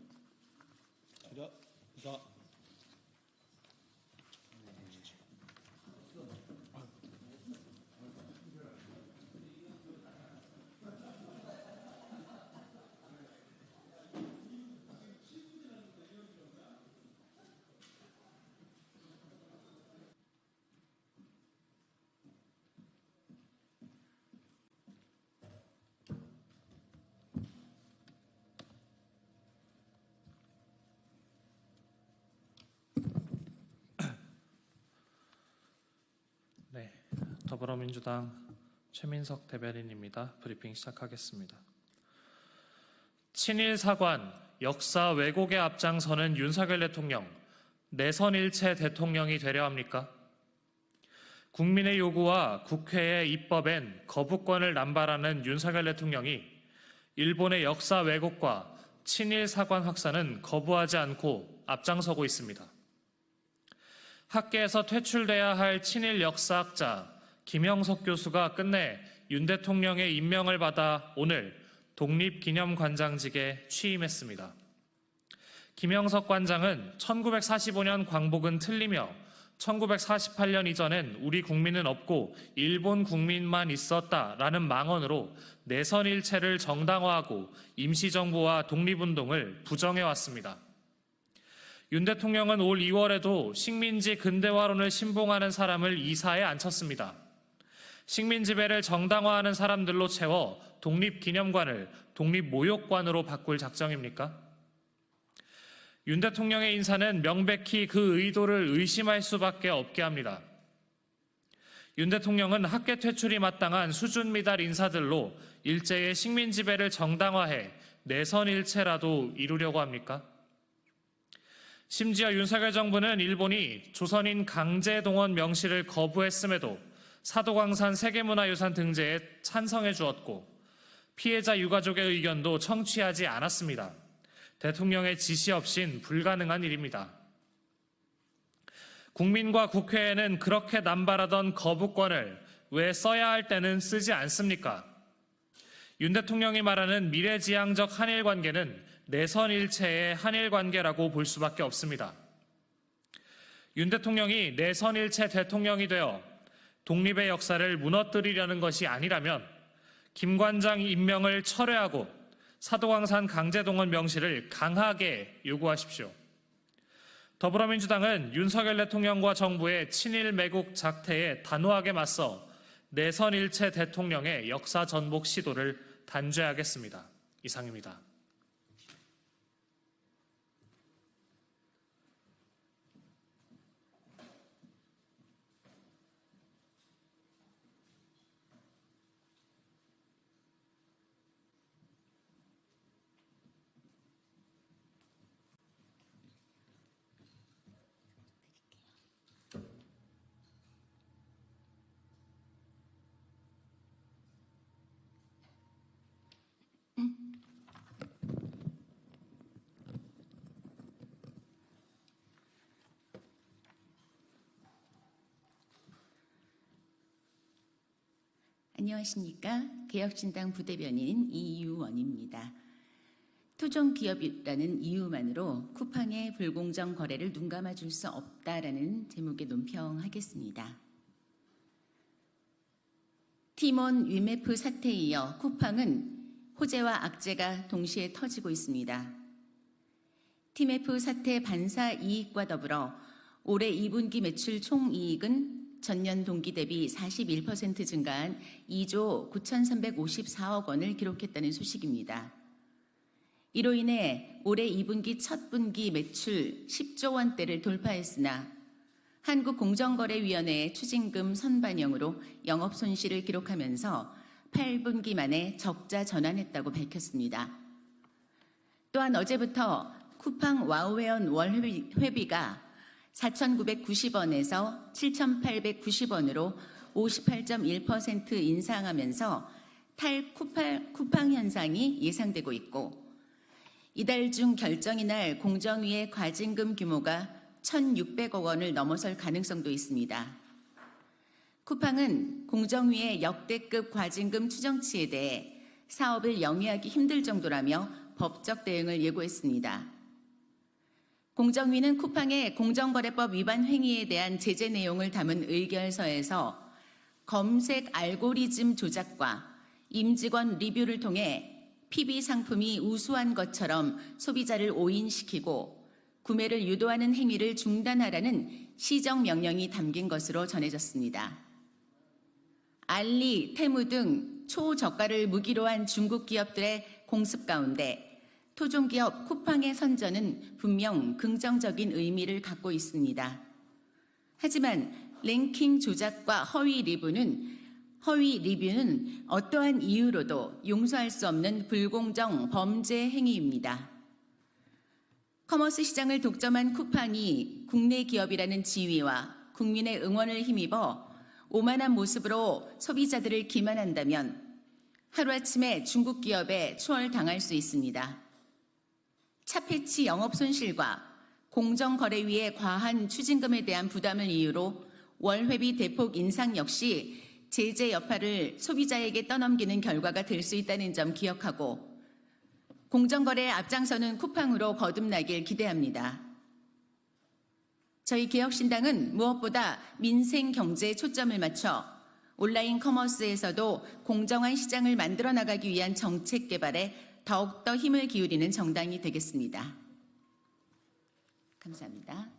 네, 더불어민주당 최민석 대변인입니다. 브리핑 시작하겠습니다. 친일 사관, 역사 왜곡에 앞장서는 윤석열 대통령, 내선일체 대통령이 되려 합니까? 국민의 요구와 국회의 입법엔 거부권을 남발하는 윤석열 대통령이 일본의 역사 왜곡과 친일 사관 확산은 거부하지 않고 앞장서고 있습니다. 학계에서 퇴출돼야 할 친일 역사학자 김영석 교수가 끝내 윤 대통령의 임명을 받아 오늘 독립기념관장직에 취임했습니다. 김영석 관장은 1945년 광복은 틀리며 1948년 이전엔 우리 국민은 없고 일본 국민만 있었다라는 망언으로 내선일체를 정당화하고 임시정부와 독립운동을 부정해왔습니다. 윤 대통령은 올 2월에도 식민지 근대화론을 신봉하는 사람을 이사에 앉혔습니다. 식민지배를 정당화하는 사람들로 채워 독립기념관을 독립모욕관으로 바꿀 작정입니까? 윤 대통령의 인사는 명백히 그 의도를 의심할 수밖에 없게 합니다. 윤 대통령은 학계 퇴출이 마땅한 수준 미달 인사들로 일제의 식민지배를 정당화해 내선일체라도 이루려고 합니까? 심지어 윤석열 정부는 일본이 조선인 강제동원 명시를 거부했음에도 사도광산 세계문화유산 등재에 찬성해 주었고 피해자 유가족의 의견도 청취하지 않았습니다. 대통령의 지시 없인 불가능한 일입니다. 국민과 국회에는 그렇게 남발하던 거부권을 왜 써야 할 때는 쓰지 않습니까? 윤 대통령이 말하는 미래지향적 한일관계는 내선일체의 한일관계라고 볼 수밖에 없습니다. 윤 대통령이 내선일체 대통령이 되어 독립의 역사를 무너뜨리려는 것이 아니라면 김 관장 임명을 철회하고 사도광산 강제동원 명시를 강하게 요구하십시오. 더불어민주당은 윤석열 대통령과 정부의 친일 매국 작태에 단호하게 맞서 내선일체 대통령의 역사 전복 시도를 단죄하겠습니다. 이상입니다. 안녕하십니까. 개혁신당 부대변인 이유원입니다. 토종기업이라는 이유만으로 쿠팡의 불공정 거래를 눈감아 줄 수 없다라는 제목의 논평하겠습니다. 티몬 위메프 사태에 이어 쿠팡은 호재와 악재가 동시에 터지고 있습니다. 티메프 사태 반사 이익과 더불어 올해 2분기 매출 총이익은 전년 동기 대비 41% 증가한 2조 9,354억 원을 기록했다는 소식입니다. 이로 인해 올해 2분기 첫 분기 매출 10조 원대를 돌파했으나 한국공정거래위원회의 추징금 선반영으로 영업 손실을 기록하면서 8분기 만에 적자 전환했다고 밝혔습니다. 또한 어제부터 쿠팡 와우웨원 월 회비가 4,990원에서 7,890원으로 58.1% 인상하면서 탈쿠팡 현상이 예상되고 있고 이달 중 결정이 날 공정위의 과징금 규모가 1,600억 원을 넘어설 가능성도 있습니다. 쿠팡은 공정위의 역대급 과징금 추정치에 대해 사업을 영위하기 힘들 정도라며 법적 대응을 예고했습니다. 공정위는 쿠팡의 공정거래법 위반 행위에 대한 제재 내용을 담은 의결서에서 검색 알고리즘 조작과 임직원 리뷰를 통해 PB 상품이 우수한 것처럼 소비자를 오인시키고 구매를 유도하는 행위를 중단하라는 시정명령이 담긴 것으로 전해졌습니다. 알리, 테무 등 초저가를 무기로 한 중국 기업들의 공습 가운데 토종기업 쿠팡의 선전은 분명 긍정적인 의미를 갖고 있습니다. 하지만 랭킹 조작과 허위 리뷰는 어떠한 이유로도 용서할 수 없는 불공정 범죄 행위입니다. 커머스 시장을 독점한 쿠팡이 국내 기업이라는 지위와 국민의 응원을 힘입어 오만한 모습으로 소비자들을 기만한다면 하루아침에 중국 기업에 추월당할 수 있습니다. 차패치 영업 손실과 공정거래위의 과한 추징금에 대한 부담을 이유로 월회비 대폭 인상 역시 제재 여파를 소비자에게 떠넘기는 결과가 될 수 있다는 점 기억하고 공정거래에 앞장서는 쿠팡으로 거듭나길 기대합니다. 저희 개혁신당은 무엇보다 민생 경제에 초점을 맞춰 온라인 커머스에서도 공정한 시장을 만들어 나가기 위한 정책 개발에 더욱더 힘을 기울이는 정당이 되겠습니다. 감사합니다.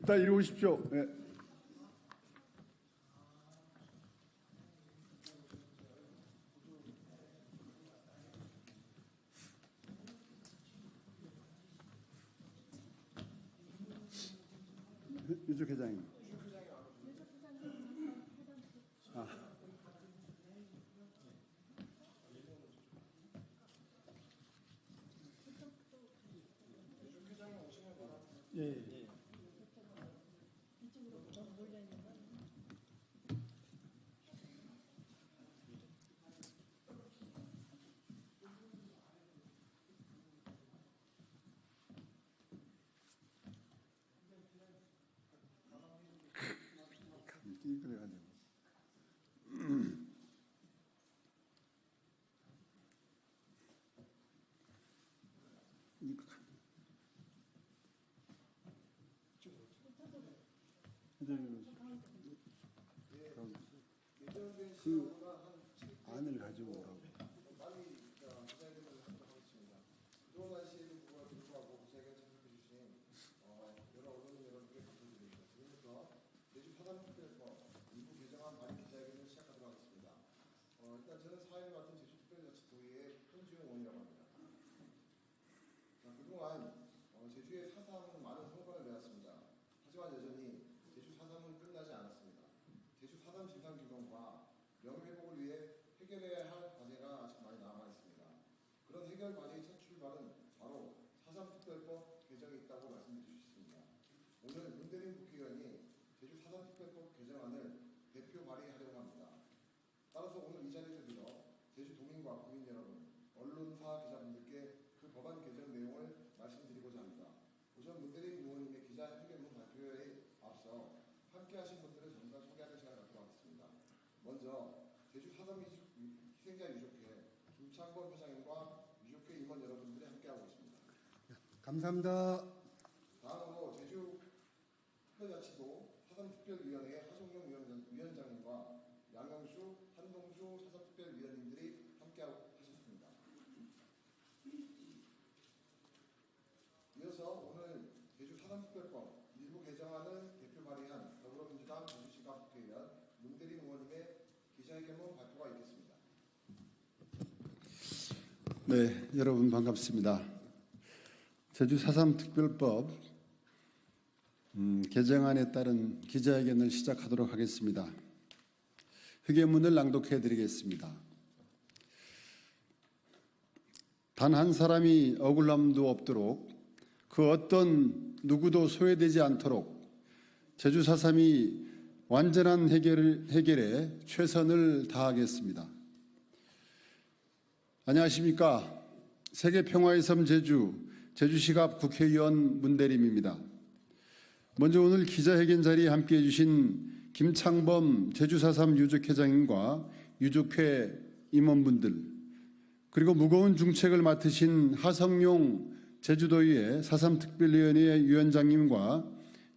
다 이리 오십시오. 네. 유족 회장님. 예. 그래가지고. 그 안을 가지고 오라고. 일단 저는 사회를 맡은 제주특별자치도의회 손지용 의원이라고 합니다. 그동안 제주의 4.3은 많은 성과를 내왔습니다. 하지만 여전히 제주 4.3은 끝나지 않았습니다. 제주 4.3 진상규명과 명예회복을 위해 해결해야 할 과제가 아직 많이 남아 있습니다. 그런 해결 과제의 첫 출발은 바로 4.3 특별법 개정에 있다고 말씀드릴 수 있습니다. 오늘 문대림 국회의원이 제주 4.3 특별법 개정안을 대표 발의하려고 합니다. 따라서 오늘 이 자리에서 빌어 제주 도민과 국민 여러분, 언론사 기자분들께 그 법안 개정 내용을 말씀드리고자 합니다. 우선 문대림 의원님의 기자회견문 발표에 앞서 함께하신 분들을 잠깐 소개하는 시간을 갖도록 하겠습니다. 먼저 제주 4.3 희생자 유족회 김창범 회장님과 유족회 임원 여러분들이 함께하고 있습니다. 감사합니다. 다음으로 제주 특별자치도 4.3 특별위원회 하성룡 위원장님과 양영수, 한동수 사사특별위원님들이 함께하고 하셨습니다. 이어서 오늘 제주 4.3 특별법 일부 개정안을 대표 발의한 더불어민주당 제주시가 국회의원 문대림 의원님의 기자회견문 발표가 있겠습니다. 네, 여러분 반갑습니다. 제주 4.3 특별법 개정안에 따른 기자회견을 시작하도록 하겠습니다. 회견문을 낭독해 드리겠습니다. 단 한 사람이 억울함도 없도록 그 어떤 누구도 소외되지 않도록 제주 4.3이 완전한 해결에 최선을 다하겠습니다. 안녕하십니까. 세계평화의 섬 제주시갑 국회의원 문대림입니다. 먼저 오늘 기자회견 자리에 함께해 주신 김창범 제주 4.3 유족회장님과 유족회 임원분들, 그리고 무거운 중책을 맡으신 하성룡 제주도의회 4.3 특별위원회 위원장님과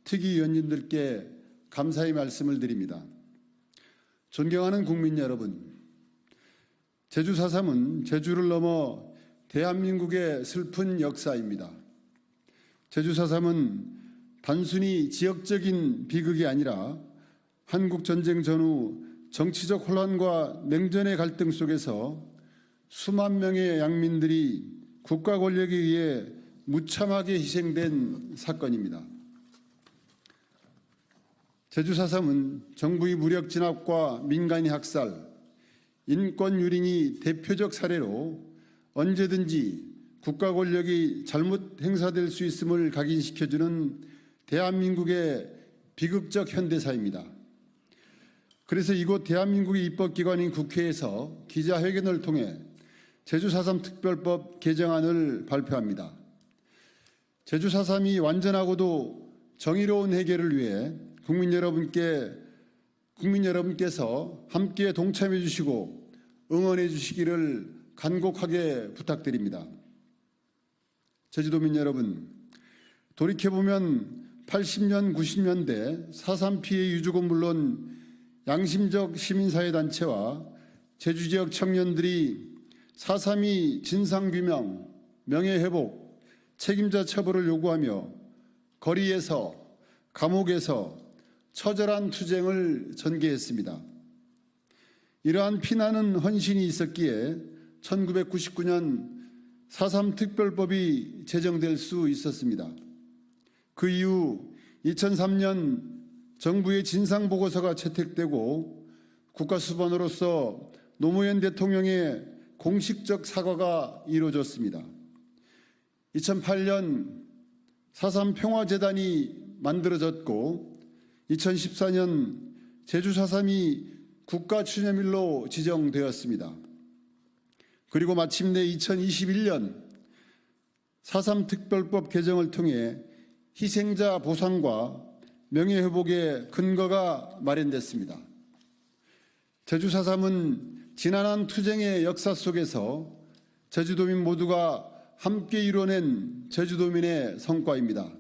특위위원님들께 감사의 말씀을 드립니다. 존경하는 국민 여러분, 제주 4.3은 제주를 넘어 대한민국의 슬픈 역사입니다. 제주 4.3은 단순히 지역적인 비극이 아니라 한국전쟁 전후 정치적 혼란과 냉전의 갈등 속에서 수만 명의 양민들이 국가 권력에 의해 무참하게 희생된 사건입니다. 제주 4.3은 정부의 무력 진압과 민간인 학살, 인권 유린이 대표적 사례로 언제든지 국가 권력이 잘못 행사될 수 있음을 각인시켜주는 대한민국의 비극적 현대사입니다. 그래서 이곳 대한민국의 입법기관인 국회에서 기자회견을 통해 제주 4.3 특별법 개정안을 발표합니다. 제주 4.3이 완전하고도 정의로운 해결을 위해 국민 여러분께서 함께 동참해 주시고 응원해 주시기를 간곡하게 부탁드립니다. 제주도민 여러분, 돌이켜보면 80년, 90년대 4.3 피해 유족은 물론 양심적 시민사회단체와 제주 지역 청년들이 4.3이 진상규명, 명예회복, 책임자 처벌을 요구하며 거리에서, 감옥에서 처절한 투쟁을 전개했습니다. 이러한 피나는 헌신이 있었기에 1999년 4.3 특별법이 제정될 수 있었습니다. 그 이후 2003년 정부의 진상보고서가 채택되고 국가수반으로서 노무현 대통령의 공식적 사과가 이루어졌습니다. 2008년 4.3 평화재단이 만들어졌고 2014년 제주 4.3이 국가추념일로 지정되었습니다. 그리고 마침내 2021년 4.3 특별법 개정을 통해 희생자 보상과 명예회복의 근거가 마련됐습니다. 제주 4.3은 지난한 투쟁의 역사 속에서 제주도민 모두가 함께 이뤄낸 제주도민의 성과입니다.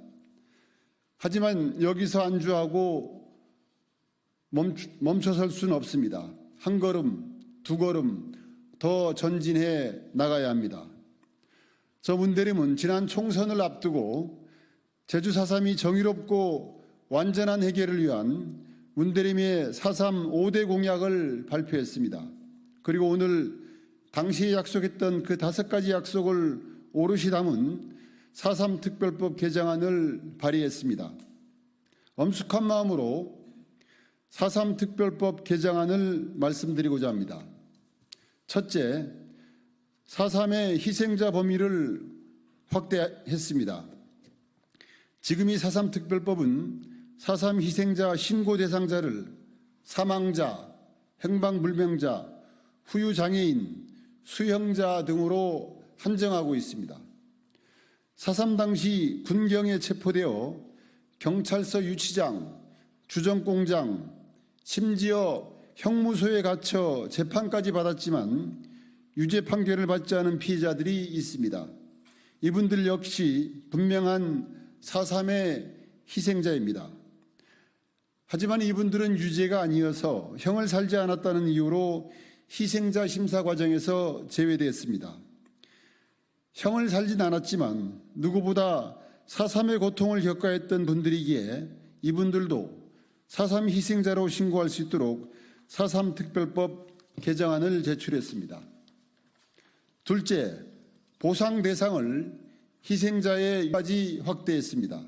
하지만 여기서 안주하고 멈춰설 수는 없습니다. 한 걸음, 두 걸음 더 전진해 나가야 합니다. 저 문대림은 지난 총선을 앞두고 제주 4.3이 정의롭고 완전한 해결을 위한 문대림의 4.3 5대 공약을 발표했습니다. 그리고 오늘 당시에 약속했던 그 5가지 약속을 오롯이 담은 4.3 특별법 개정안을 발의했습니다. 엄숙한 마음으로 4.3 특별법 개정안을 말씀드리고자 합니다. 첫째, 4.3의 희생자 범위를 확대했습니다. 지금 이 4.3 특별법은 4.3 희생자 신고 대상자를 사망자, 행방불명자, 후유장애인, 수형자 등으로 한정하고 있습니다. 4.3 당시 군경에 체포되어 경찰서 유치장, 주정공장, 심지어 형무소에 갇혀 재판까지 받았지만 유죄 판결을 받지 않은 피해자들이 있습니다. 이분들 역시 분명한 4.3의 희생자입니다. 하지만 이분들은 유죄가 아니어서 형을 살지 않았다는 이유로 희생자 심사 과정에서 제외됐습니다. 형을 살진 않았지만 누구보다 4.3의 고통을 겪어야 했던 분들이기에 이분들도 4.3 희생자로 신고할 수 있도록 4.3 특별법 개정안을 제출했습니다. 둘째, 보상 대상을 희생자에까지 확대했습니다.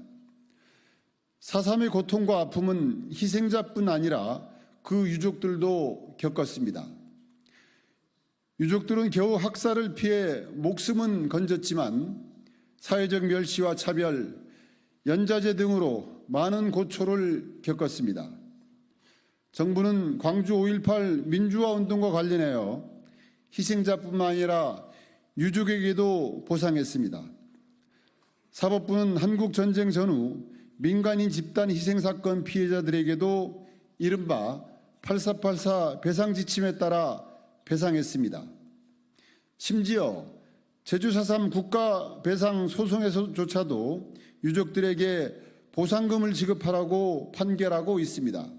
4.3의 고통과 아픔은 희생자뿐 아니라 그 유족들도 겪었습니다. 유족들은 겨우 학살을 피해 목숨은 건졌지만 사회적 멸시와 차별, 연좌제 등으로 많은 고초를 겪었습니다. 정부는 광주 5.18 민주화 운동과 관련하여 희생자뿐만 아니라 유족에게도 보상했습니다. 사법부는 한국전쟁 전후 민간인 집단 희생사건 피해자들에게도 이른바 8484 배상지침에 따라 배상했습니다. 심지어 제주 4.3 국가배상 소송에서조차도 유족들에게 보상금을 지급하라고 판결하고 있습니다.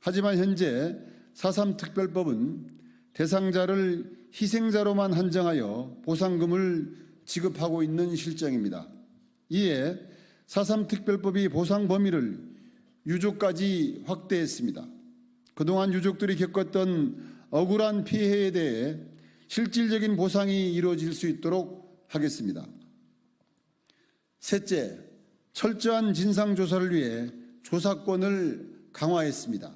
하지만 현재 4.3 특별법은 대상자를 희생자로만 한정하여 보상금을 지급하고 있는 실정입니다. 이에 4.3 특별법이 보상 범위를 유족까지 확대했습니다. 그동안 유족들이 겪었던 억울한 피해에 대해 실질적인 보상이 이루어질 수 있도록 하겠습니다. 셋째, 철저한 진상조사를 위해 조사권을 강화했습니다.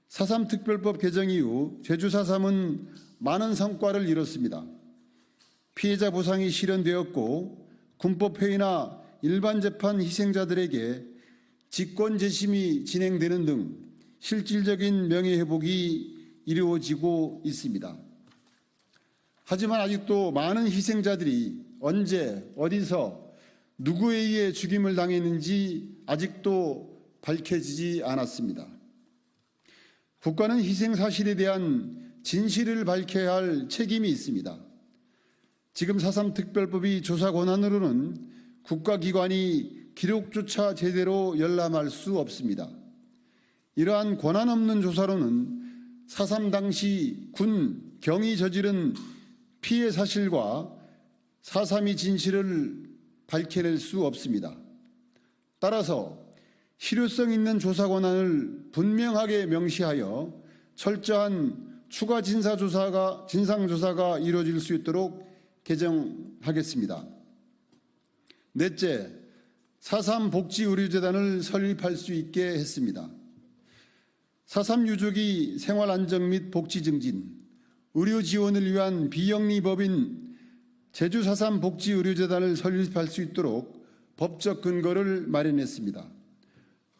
4.3 특별법 개정 이후 제주 4.3은 많은 성과를 이뤘습니다. 피해자 보상이 실현되었고 군법회의나 일반 재판 희생자들에게 직권 재심이 진행되는 등 실질적인 명예회복이 이루어지고 있습니다. 하지만 아직도 많은 희생자들이 언제, 어디서, 누구에 의해 죽임을 당했는지 아직도 밝혀지지 않았습니다. 국가는 희생 사실에 대한 진실을 밝혀야 할 책임이 있습니다. 지금 4.3 특별법이 조사 권한으로는 국가기관이 기록조차 제대로 열람할 수 없습니다. 이러한 권한 없는 조사로는 4.3 당시 군, 경이 저지른 피해 사실과 4.3의 진실을 밝혀낼 수 없습니다. 따라서 실효성 있는 조사 권한을 분명하게 명시하여 철저한 추가 진상조사가 이루어질 수 있도록 개정하겠습니다. 넷째, 4.3 복지의료재단을 설립할 수 있게 했습니다. 4.3 유족이 생활 안정 및 복지 증진, 의료 지원을 위한 비영리법인 제주 4.3 복지의료재단을 설립할 수 있도록 법적 근거를 마련했습니다.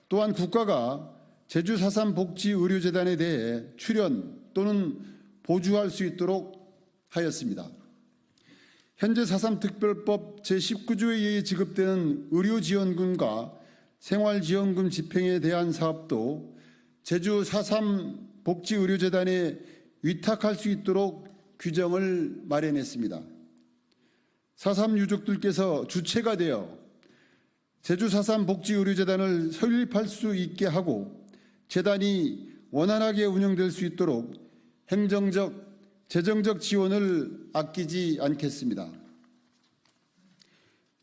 또한 국가가 제주 4.3 복지의료재단에 대해 출연 또는 보조할 수 있도록 하였습니다. 현재 4.3 특별법 제19조에 의해 지급되는 의료지원금과 생활지원금 집행에 대한 사업도 제주 4.3 복지의료재단에 위탁할 수 있도록 규정을 마련했습니다. 4.3 유족들께서 주체가 되어 제주 4.3 복지의료재단을 설립할 수 있게 하고 재단이 원활하게 운영될 수 있도록 행정적, 재정적 지원을 아끼지 않겠습니다.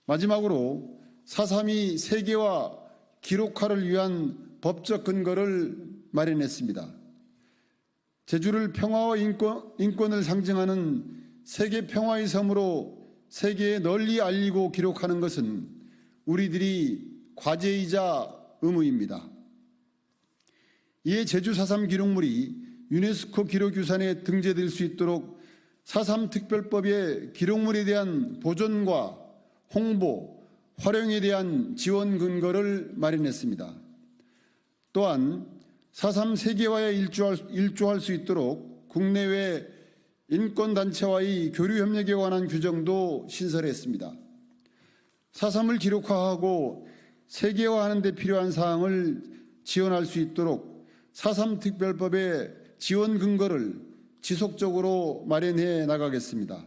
마지막으로 4.3이 세계화, 기록화를 위한 법적 근거를 마련했습니다. 제주를 평화와 인권을 상징하는 세계 평화의 섬으로 세계에 널리 알리고 기록하는 것은 우리들이 과제이자 의무입니다. 이에 제주 4.3 기록물이 유네스코 기록유산에 등재될 수 있도록 4.3 특별법의 기록물에 대한 보존과 홍보, 활용에 대한 지원 근거를 마련했습니다. 또한 4.3 세계화에 일조할 수 있도록 국내외 인권단체와의 교류협력에 관한 규정도 신설했습니다. 4.3을 기록화하고 세계화하는 데 필요한 사항을 지원할 수 있도록 4.3 특별법의 지원 근거를 지속적으로 마련해 나가겠습니다.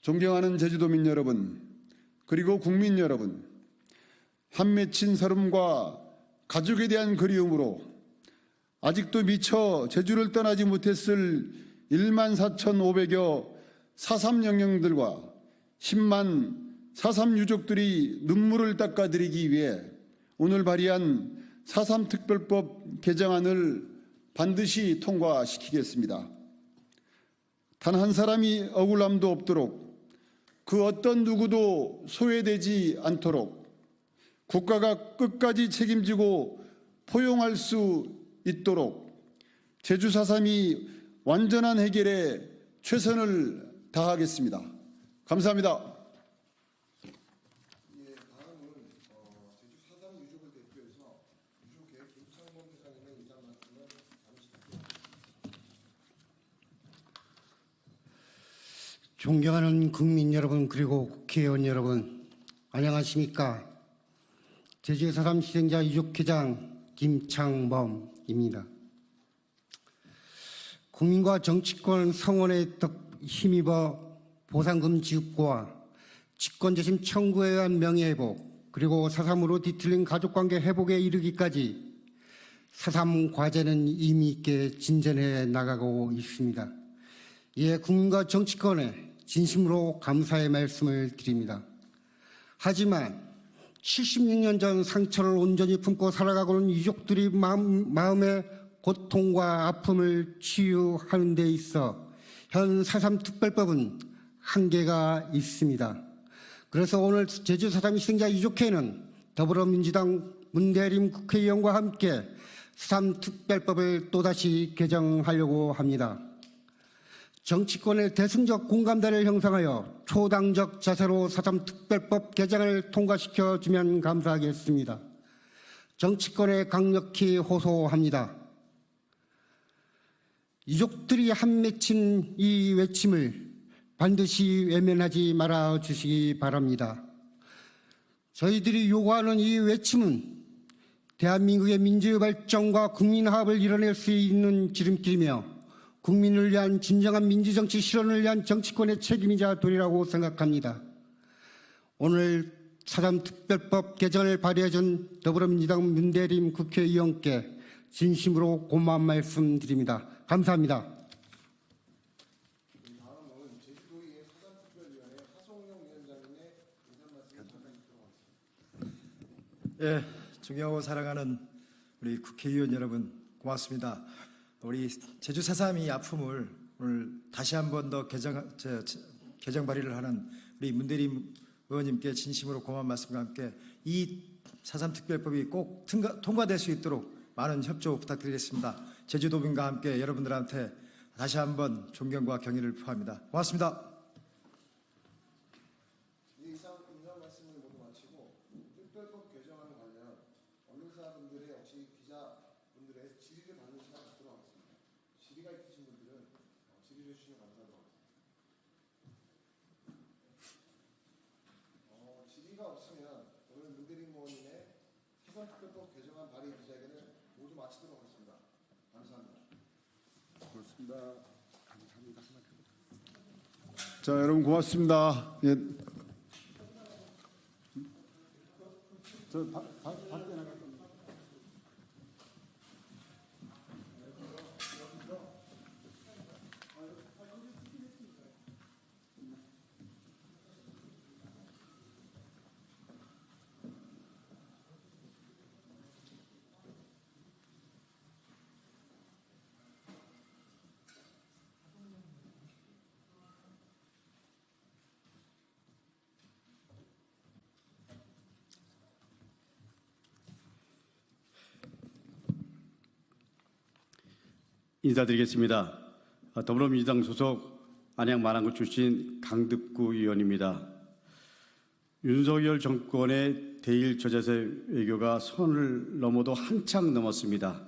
존경하는 제주도민 여러분, 그리고 국민 여러분, 한 맺힌 서름과 가족에 대한 그리움으로 아직도 미처 제주를 떠나지 못했을 14,500여 4.3 영령들과 10만 4.3 유족들이 눈물을 닦아드리기 위해 오늘 발의한 4.3 특별법 개정안을 반드시 통과시키겠습니다. 단 한 사람이 억울함도 없도록, 그 어떤 누구도 소외되지 않도록 국가가 끝까지 책임지고 포용할 수 있도록 제주 4.3이 완전한 해결에 최선을 다하겠습니다. 감사합니다. 존경하는 국민 여러분, 그리고 국회의원 여러분, 안녕하십니까? 제주 4.3 희생자 유족회장 김창범입니다. 국민과 정치권 성원에 힘입어 보상금 지급과 직권재심 청구에 의한 명예회복, 그리고 4.3으로 뒤틀린 가족관계 회복에 이르기까지 4.3 과제는 의미 있게 진전해 나가고 있습니다. 이에 국민과 정치권에 진심으로 감사의 말씀을 드립니다. 하지만 76년 전 상처를 온전히 품고 살아가고는 유족들이 마음의 고통과 아픔을 치유하는 데 있어 현 4.3 특별법은 한계가 있습니다. 그래서 오늘 제주 4.3 희생자 유족회는 더불어민주당 문대림 국회의원과 함께 4.3 특별법을 또다시 개정하려고 합니다. 정치권의 대승적 공감대를 형성하여 초당적 자세로 4.3 특별법 개정을 통과시켜주면 감사하겠습니다. 정치권에 강력히 호소합니다. 유족들이 한맺힌 이 외침을 반드시 외면하지 말아 주시기 바랍니다. 저희들이 요구하는 이 외침은 대한민국의 민주의 발전과 국민화합을 이뤄낼 수 있는 지름길이며 국민을 위한 진정한 민주정치 실현을 위한 정치권의 책임이자 도리라고 생각합니다. 오늘 4.3 특별법 개정을 발의해준 더불어민주당 문대림 국회의원께 진심으로 고마운 말씀 드립니다. 감사합니다. 다음은 제주도의회 사전특별위원회 하성룡 위원장님의 인사 말씀을 잠깐 듣도록 하겠습니다. 예, 존경하고 사랑하는 우리 국회의원 여러분 고맙습니다. 우리 제주 4.3이 아픔을 오늘 다시 한 번 더 개정 발의를 하는 우리 문대림 의원님께 진심으로 고마운 말씀과 함께 이 4.3 특별법이 꼭 통과될 수 있도록 많은 협조 부탁드리겠습니다. 제주도민과 함께 여러분들한테 다시 한번 존경과 경의를 표합니다. 고맙습니다. 이상 인사 말씀을 모두 마치고 특별법 개정안과 관련 언론사분들의 혹시 기자분들의 질의를 받는 시간 갖도록 하겠습니다. 질의가 있으신 분들은 질의를 주시면 감사하도록 하겠습니다. 질의가 없으면 오늘 문대림 의원님의 사전특별법 개정안 발의 기자회견을 모두 마치도록 하겠습니다. 감사합니다. 자, 여러분 고맙습니다. 예. 인사드리겠습니다. 더불어민주당 소속 안양 마랑구 출신 강득구 의원입니다. 윤석열 정권의 대일 저자세 외교가 선을 넘어도 한참 넘었습니다.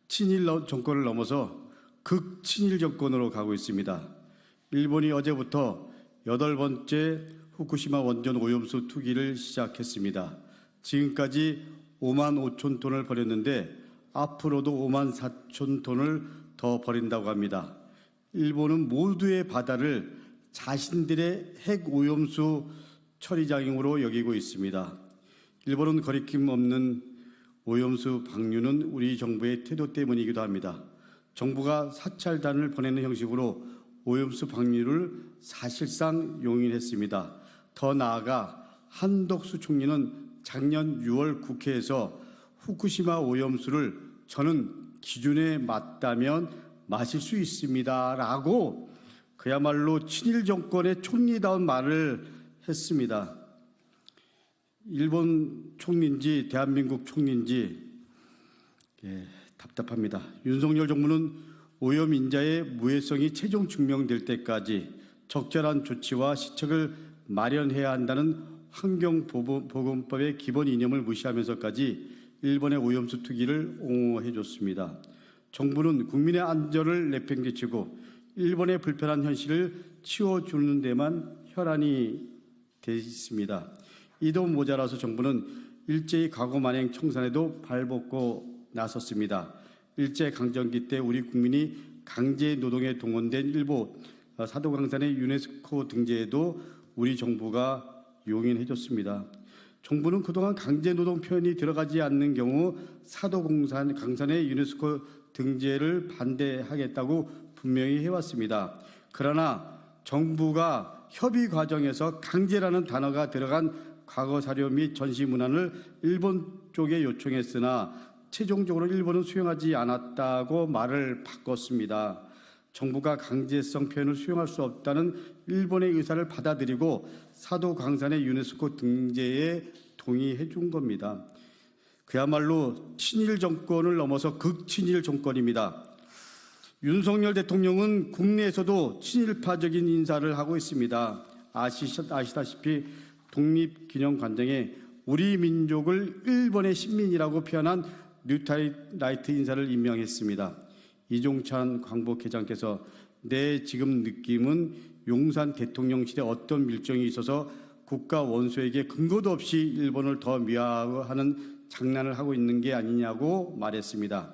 친일 정권을 넘어서 극친일 정권으로 가고 있습니다. 일본이 어제부터 8번째 후쿠시마 원전 오염수 투기를 시작했습니다. 지금까지 5만 5천 톤을 버렸는데 앞으로도 5만 4천 톤을 더 버린다고 합니다. 일본은 모두의 바다를 자신들의 핵 오염수 처리장으로 여기고 있습니다. 일본은 거리낌 없는 오염수 방류는 우리 정부의 태도 때문이기도 합니다. 정부가 사찰단을 보내는 형식으로 오염수 방류를 사실상 용인했습니다. 더 나아가 한덕수 총리는 작년 6월 국회에서 후쿠시마 오염수를 저는 기준에 맞다면 마실 수 있습니다라고 그야말로 친일 정권의 총리다운 말을 했습니다. 일본 총리인지 대한민국 총리인지 답답합니다. 윤석열 정부는 오염 인자의 무해성이 최종 증명될 때까지 적절한 조치와 시책을 마련해야 한다는 환경보건법의 기본 이념을 무시하면서까지 일본의 오염수 투기를 옹호해줬습니다. 정부는 국민의 안전을 내팽개치고 일본의 불편한 현실을 치워주는 데만 혈안이 돼 있습니다. 이도 모자라서 정부는 일제히 과거 만행 청산에도 발벗고 나섰습니다. 일제강점기 때 우리 국민이 강제 노동에 동원된 일본 사도강산의 유네스코 등재에도 우리 정부가 용인해줬습니다. 정부는 그동안 강제노동 표현이 들어가지 않는 경우 사도강산의 유네스코 등재를 반대하겠다고 분명히 해왔습니다. 그러나 정부가 협의 과정에서 강제라는 단어가 들어간 과거 자료 및 전시 문안을 일본 쪽에 요청했으나 최종적으로 일본은 수용하지 않았다고 말을 바꿨습니다. 정부가 강제성 표현을 수용할 수 없다는 일본의 의사를 받아들이고 사도 광산의 유네스코 등재에 동의해 준 겁니다. 그야말로 친일 정권을 넘어서 극친일 정권입니다. 윤석열 대통령은 국내에서도 친일파적인 인사를 하고 있습니다. 아시다시피 독립기념관장에 우리 민족을 일본의 식민이라고 표현한 뉴타이라이트 인사를 임명했습니다. 이종찬 광복회장께서 내 지금 느낌은 용산 대통령실에 어떤 밀정이 있어서 국가 원수에게 근거도 없이 일본을 더 미화하는 장난을 하고 있는 게 아니냐고 말했습니다.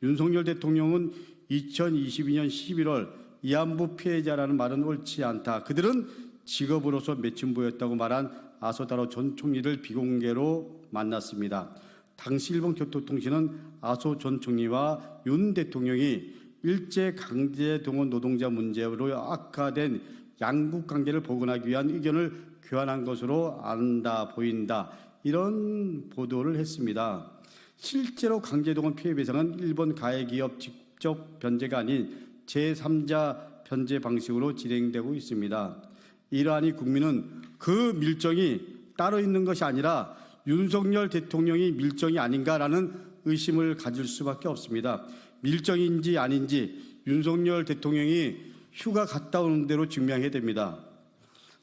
윤석열 대통령은 2022년 11월 위안부 피해자라는 말은 옳지 않다. 그들은 직업으로서 매춘부였다고 말한 아소다로 전 총리를 비공개로 만났습니다. 당시 일본 교토통신은 아소 전 총리와 윤 대통령이 일제 강제 동원 노동자 문제로 악화된 양국 관계를 복원하기 위한 의견을 교환한 것으로 안다 보인다. 이런 보도를 했습니다. 실제로 강제동원 피해 배상은 일본 가해기업 직접 변제가 아닌 제3자 변제 방식으로 진행되고 있습니다. 이러하니 국민은 그 밀정이 따로 있는 것이 아니라 윤석열 대통령이 밀정이 아닌가라는 의심을 가질 수밖에 없습니다. 밀정인지 아닌지 윤석열 대통령이 휴가 갔다 오는 대로 증명해야 됩니다.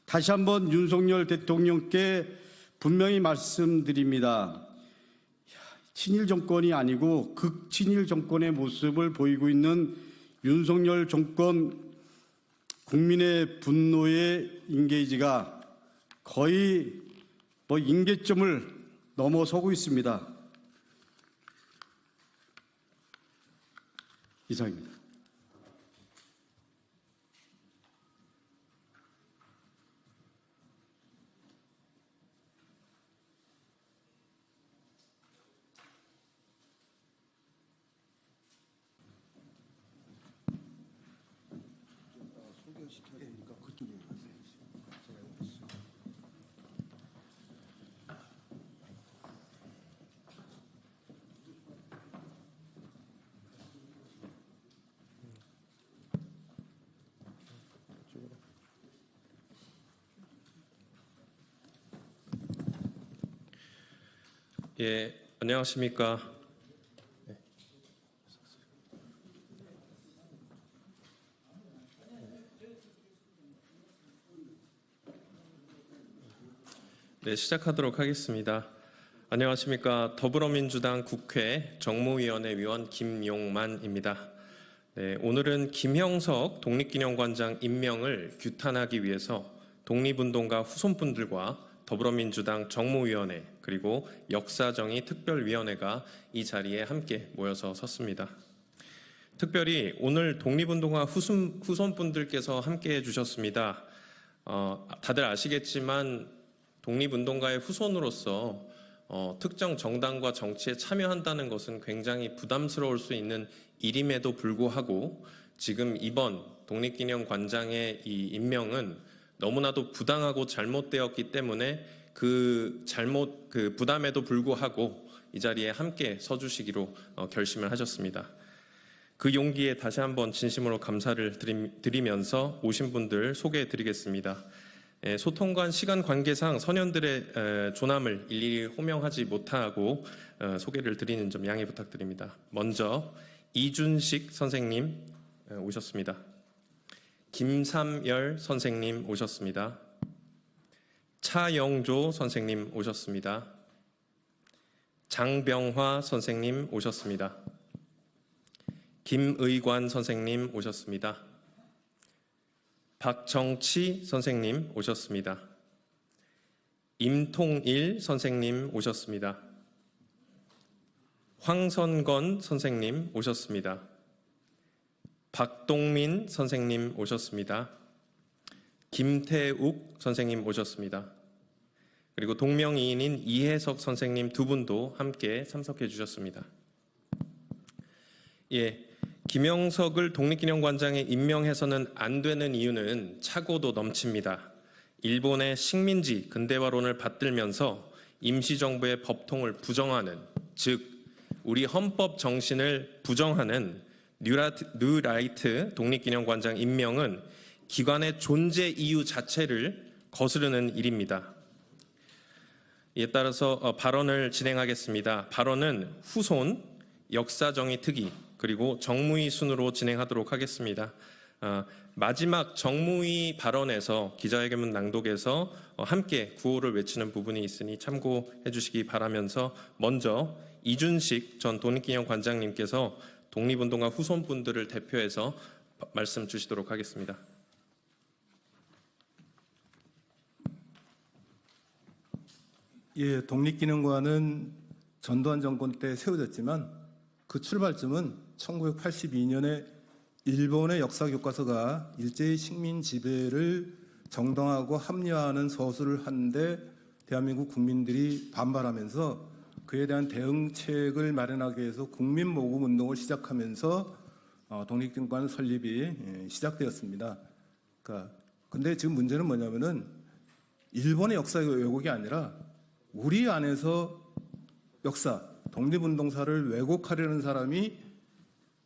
다시 한번 윤석열 대통령께 분명히 말씀드립니다. 친일 정권이 아니고 극친일 정권의 모습을 보이고 있는 윤석열 정권, 국민의 분노의 인게이지가 거의 임계점을 넘어서고 있습니다. 이상입니다. 예, 안녕하십니까. 네, 시작하도록 하겠습니다. 안녕하십니까. 더불어민주당 국회 정무위원회 위원 김용만입니다. 네, 오늘은 김형석 독립기념관장 임명을 규탄하기 위해서 독립운동가 후손분들과 더불어민주당 정무위원회 그리고 역사정의 특별위원회가 이 자리에 함께 모여서 섰습니다. 특별히 오늘 독립운동가 후손분들께서 함께해 주셨습니다. 다들 아시겠지만 독립운동가의 후손으로서 특정 정당과 정치에 참여한다는 것은 굉장히 부담스러울 수 있는 일임에도 불구하고 지금 이번 독립기념관장의 이 임명은 너무나도 부당하고 잘못되었기 때문에 그 부담에도 불구하고 이 자리에 함께 서주시기로 결심을 하셨습니다. 그 용기에 다시 한번 진심으로 감사를 드리면서 오신 분들 소개해 드리겠습니다. 소통관 시간 관계상 선현들의 조남을 일일이 호명하지 못하고 소개를 드리는 점 양해 부탁드립니다. 먼저 이준식 선생님 오셨습니다. 김삼열 선생님 오셨습니다. 차영조 선생님 오셨습니다. 장병화 선생님 오셨습니다. 김의관 선생님 오셨습니다. 박정치 선생님 오셨습니다. 임통일 선생님 오셨습니다. 황선건 선생님 오셨습니다. 박동민 선생님 오셨습니다. 김태욱 선생님 오셨습니다. 그리고 동명이인인 이혜석 선생님 두 분도 함께 참석해 주셨습니다. 예, 김형석을 독립기념관장에 임명해서는 안 되는 이유는 차고도 넘칩니다. 일본의 식민지 근대화론을 받들면서 임시정부의 법통을 부정하는, 즉 우리 헌법 정신을 부정하는 뉴라이트 독립기념관장 임명은 기관의 존재 이유 자체를 거스르는 일입니다. 이에 따라서 발언을 진행하겠습니다. 발언은 후손, 역사정의 특위, 그리고 정무위 순으로 진행하도록 하겠습니다. 마지막 정무위 발언에서 기자회견문 낭독에서 함께 구호를 외치는 부분이 있으니 참고해 주시기 바라면서 먼저 이준식 전 독립기념관장님께서 독립운동가 후손분들을 대표해서 말씀 주시도록 하겠습니다. 예, 독립기념관은 전두환 정권 때 세워졌지만 그 출발점은 1982년에 일본의 역사 교과서가 일제의 식민 지배를 정당화하고 합리화하는 서술을 하는데 대한민국 국민들이 반발하면서 그에 대한 대응책을 마련하기 위해서 국민모금 운동을 시작하면서 독립기념관 설립이 시작되었습니다. 근데 지금 문제는 뭐냐면은 일본의 역사 왜곡이 아니라 우리 안에서 역사, 독립운동사를 왜곡하려는 사람이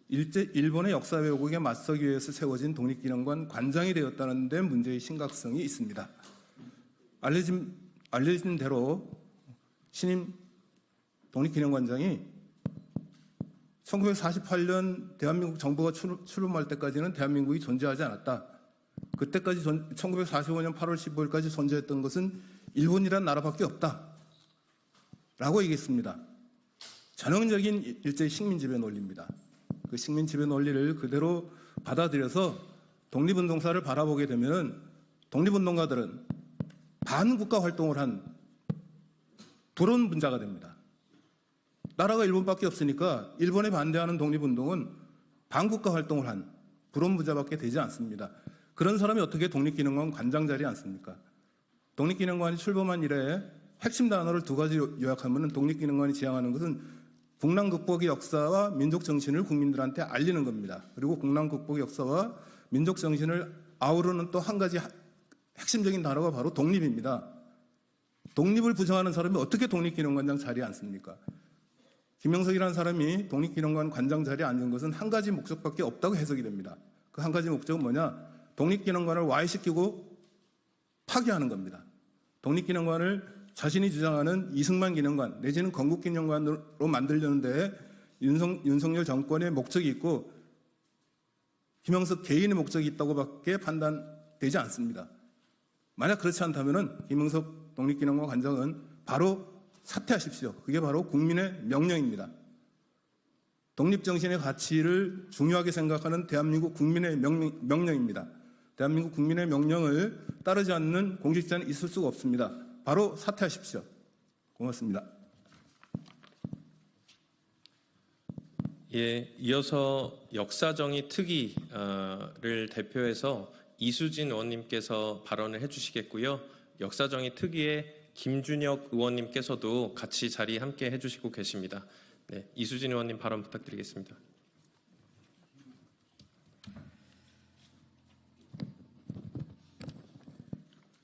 일본의 역사 왜곡에 맞서기 위해서 세워진 독립기념관 관장이 되었다는 데 문제의 심각성이 있습니다. 알려진 대로 신임 독립기념관장이 1948년 대한민국 정부가 출범할 때까지는 대한민국이 존재하지 않았다. 그때까지 1945년 8월 15일까지 존재했던 것은 일본이라는 나라밖에 없다. 라고 얘기했습니다. 전형적인 일제의 식민지배 논리입니다. 그 식민지배 논리를 그대로 받아들여서 독립운동사를 바라보게 되면 독립운동가들은 반국가 활동을 한 불온 분자가 됩니다. 나라가 일본밖에 없으니까 일본에 반대하는 독립운동은 반국가 활동을 한 불온 분자밖에 되지 않습니다. 그런 사람이 어떻게 독립기념관 관장 자리에 앉습니까? 독립기념관이 출범한 이래 핵심 단어를 두 가지 요약하면 독립기념관이 지향하는 것은 국난 극복의 역사와 민족 정신을 국민들한테 알리는 겁니다. 그리고 국난 극복의 역사와 민족 정신을 아우르는 또 한 가지 핵심적인 단어가 바로 독립입니다. 독립을 부정하는 사람이 어떻게 독립기념관장 자리에 앉습니까? 김영석이라는 사람이 독립기념관 관장 자리에 앉은 것은 한 가지 목적밖에 없다고 해석이 됩니다. 그 한 가지 목적은 뭐냐? 독립기념관을 와해시키고 파괴하는 겁니다. 독립기념관을 자신이 주장하는 이승만 기념관 내지는 건국기념관으로 만들려는데 윤석열 정권의 목적이 있고 김영석 개인의 목적이 있다고밖에 판단되지 않습니다. 만약 그렇지 않다면 김영석 독립기념관 관장은 바로 사퇴하십시오. 그게 바로 국민의 명령입니다. 독립정신의 가치를 중요하게 생각하는 대한민국 국민의 명령입니다. 대한민국 국민의 명령을 따르지 않는 공직자는 있을 수가 없습니다. 바로 사퇴하십시오. 고맙습니다. 예, 이어서 역사정의 특위를 대표해서 이수진 의원님께서 발언을 해주시겠고요. 역사정의 특위의 김준혁 의원님께서도 같이 자리 함께 해주시고 계십니다. 네, 이수진 의원님 발언 부탁드리겠습니다.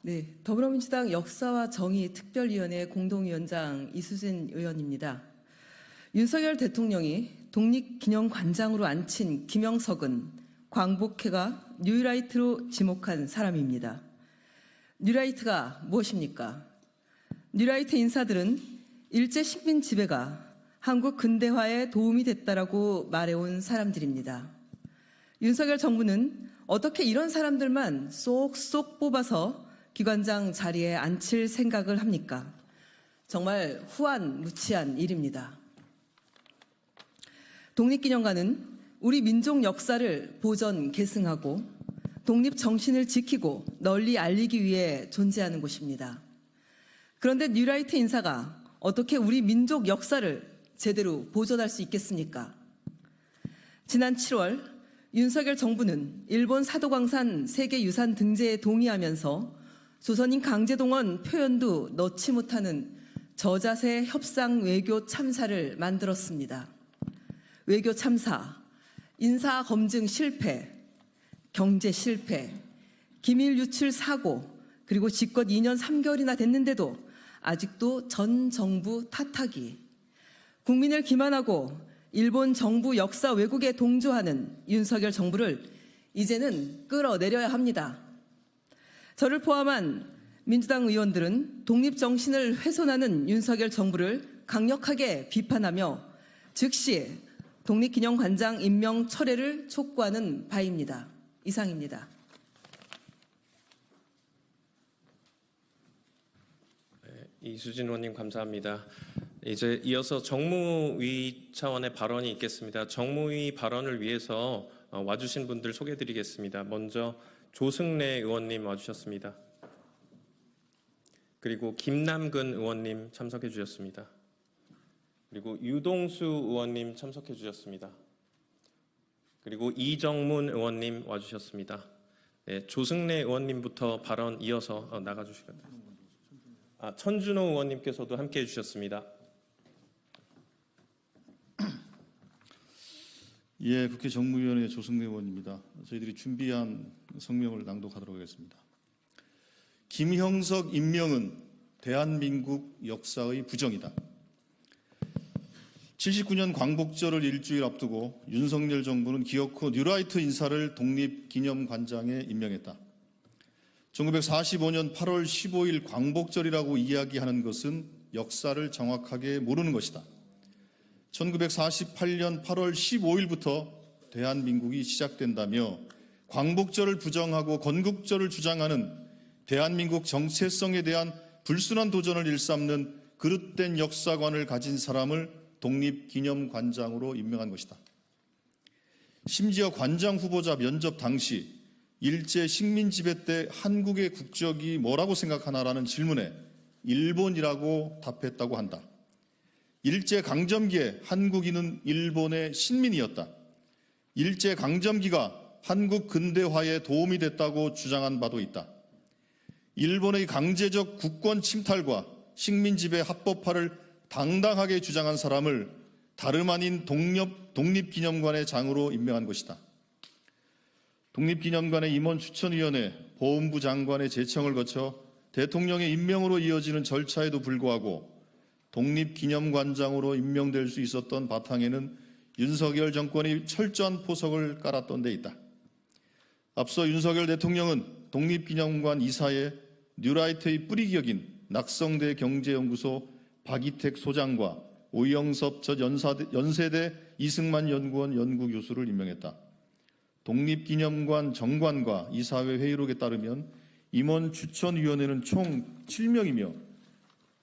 네, 더불어민주당 역사와 정의 특별위원회 공동위원장 이수진 의원입니다. 윤석열 대통령이 독립기념관장으로 앉힌 김영석은 광복회가 뉴라이트로 지목한 사람입니다. 뉴라이트가 무엇입니까? 뉴라이트 인사들은 일제 식민 지배가 한국 근대화에 도움이 됐다라고 말해온 사람들입니다. 윤석열 정부는 어떻게 이런 사람들만 쏙쏙 뽑아서 기관장 자리에 앉힐 생각을 합니까? 정말 후안무치한 일입니다. 독립기념관은 우리 민족 역사를 보존, 계승하고 독립 정신을 지키고 널리 알리기 위해 존재하는 곳입니다. 그런데 뉴라이트 인사가 어떻게 우리 민족 역사를 제대로 보존할 수 있겠습니까? 지난 7월 윤석열 정부는 일본 사도광산 세계유산 등재에 동의하면서 조선인 강제동원 표현도 넣지 못하는 저자세 협상 외교 참사를 만들었습니다. 외교 참사, 인사 검증 실패, 경제 실패, 기밀 유출 사고, 그리고 집권 2년 3개월이나 됐는데도 아직도 전 정부 탓하기, 국민을 기만하고 일본 정부 역사 왜곡에 동조하는 윤석열 정부를 이제는 끌어내려야 합니다. 저를 포함한 민주당 의원들은 독립정신을 훼손하는 윤석열 정부를 강력하게 비판하며 즉시 독립기념관장 임명 철회를 촉구하는 바입니다. 이상입니다. 이수진 의원님 감사합니다. 이제 이어서 정무위 차원의 발언이 있겠습니다. 정무위 발언을 위해서 와주신 분들 소개해드리겠습니다. 먼저 조승래 의원님 와주셨습니다. 그리고 김남근 의원님 참석해 주셨습니다. 그리고 유동수 의원님 참석해 주셨습니다. 그리고 이정문 의원님 와주셨습니다. 네, 조승래 의원님부터 발언 이어서 나가주시겠습니다. 천준호 의원님께서도 함께해 주셨습니다. 예, 국회 정무위원회 조승래 의원입니다. 저희들이 준비한 성명을 낭독하도록 하겠습니다. 김형석 임명은 대한민국 역사의 부정이다. 79년 광복절을 일주일 앞두고 윤석열 정부는 기어코 뉴라이트 인사를 독립기념관장에 임명했다. 1945년 8월 15일 광복절이라고 이야기하는 것은 역사를 정확하게 모르는 것이다. 1948년 8월 15일부터 대한민국이 시작된다며 광복절을 부정하고 건국절을 주장하는 대한민국 정체성에 대한 불순한 도전을 일삼는 그릇된 역사관을 가진 사람을 독립기념관장으로 임명한 것이다. 심지어 관장 후보자 면접 당시 일제 식민 지배 때 한국의 국적이 뭐라고 생각하나라는 질문에 일본이라고 답했다고 한다. 일제 강점기에 한국인은 일본의 신민이었다. 일제 강점기가 한국 근대화에 도움이 됐다고 주장한 바도 있다. 일본의 강제적 국권 침탈과 식민 지배 합법화를 당당하게 주장한 사람을 다름 아닌 독립기념관의 장으로 임명한 것이다. 독립기념관의 임원추천위원회, 보훈부 장관의 제청을 거쳐 대통령의 임명으로 이어지는 절차에도 불구하고 독립기념관장으로 임명될 수 있었던 바탕에는 윤석열 정권이 철저한 포석을 깔았던 데 있다. 앞서 윤석열 대통령은 독립기념관 이사에 뉴라이트의 뿌리격인 낙성대 경제연구소 박이택 소장과 오영섭 전 연세대 이승만 연구원 연구교수를 임명했다. 독립기념관 정관과 이사회 회의록에 따르면 임원추천위원회는 총 7명이며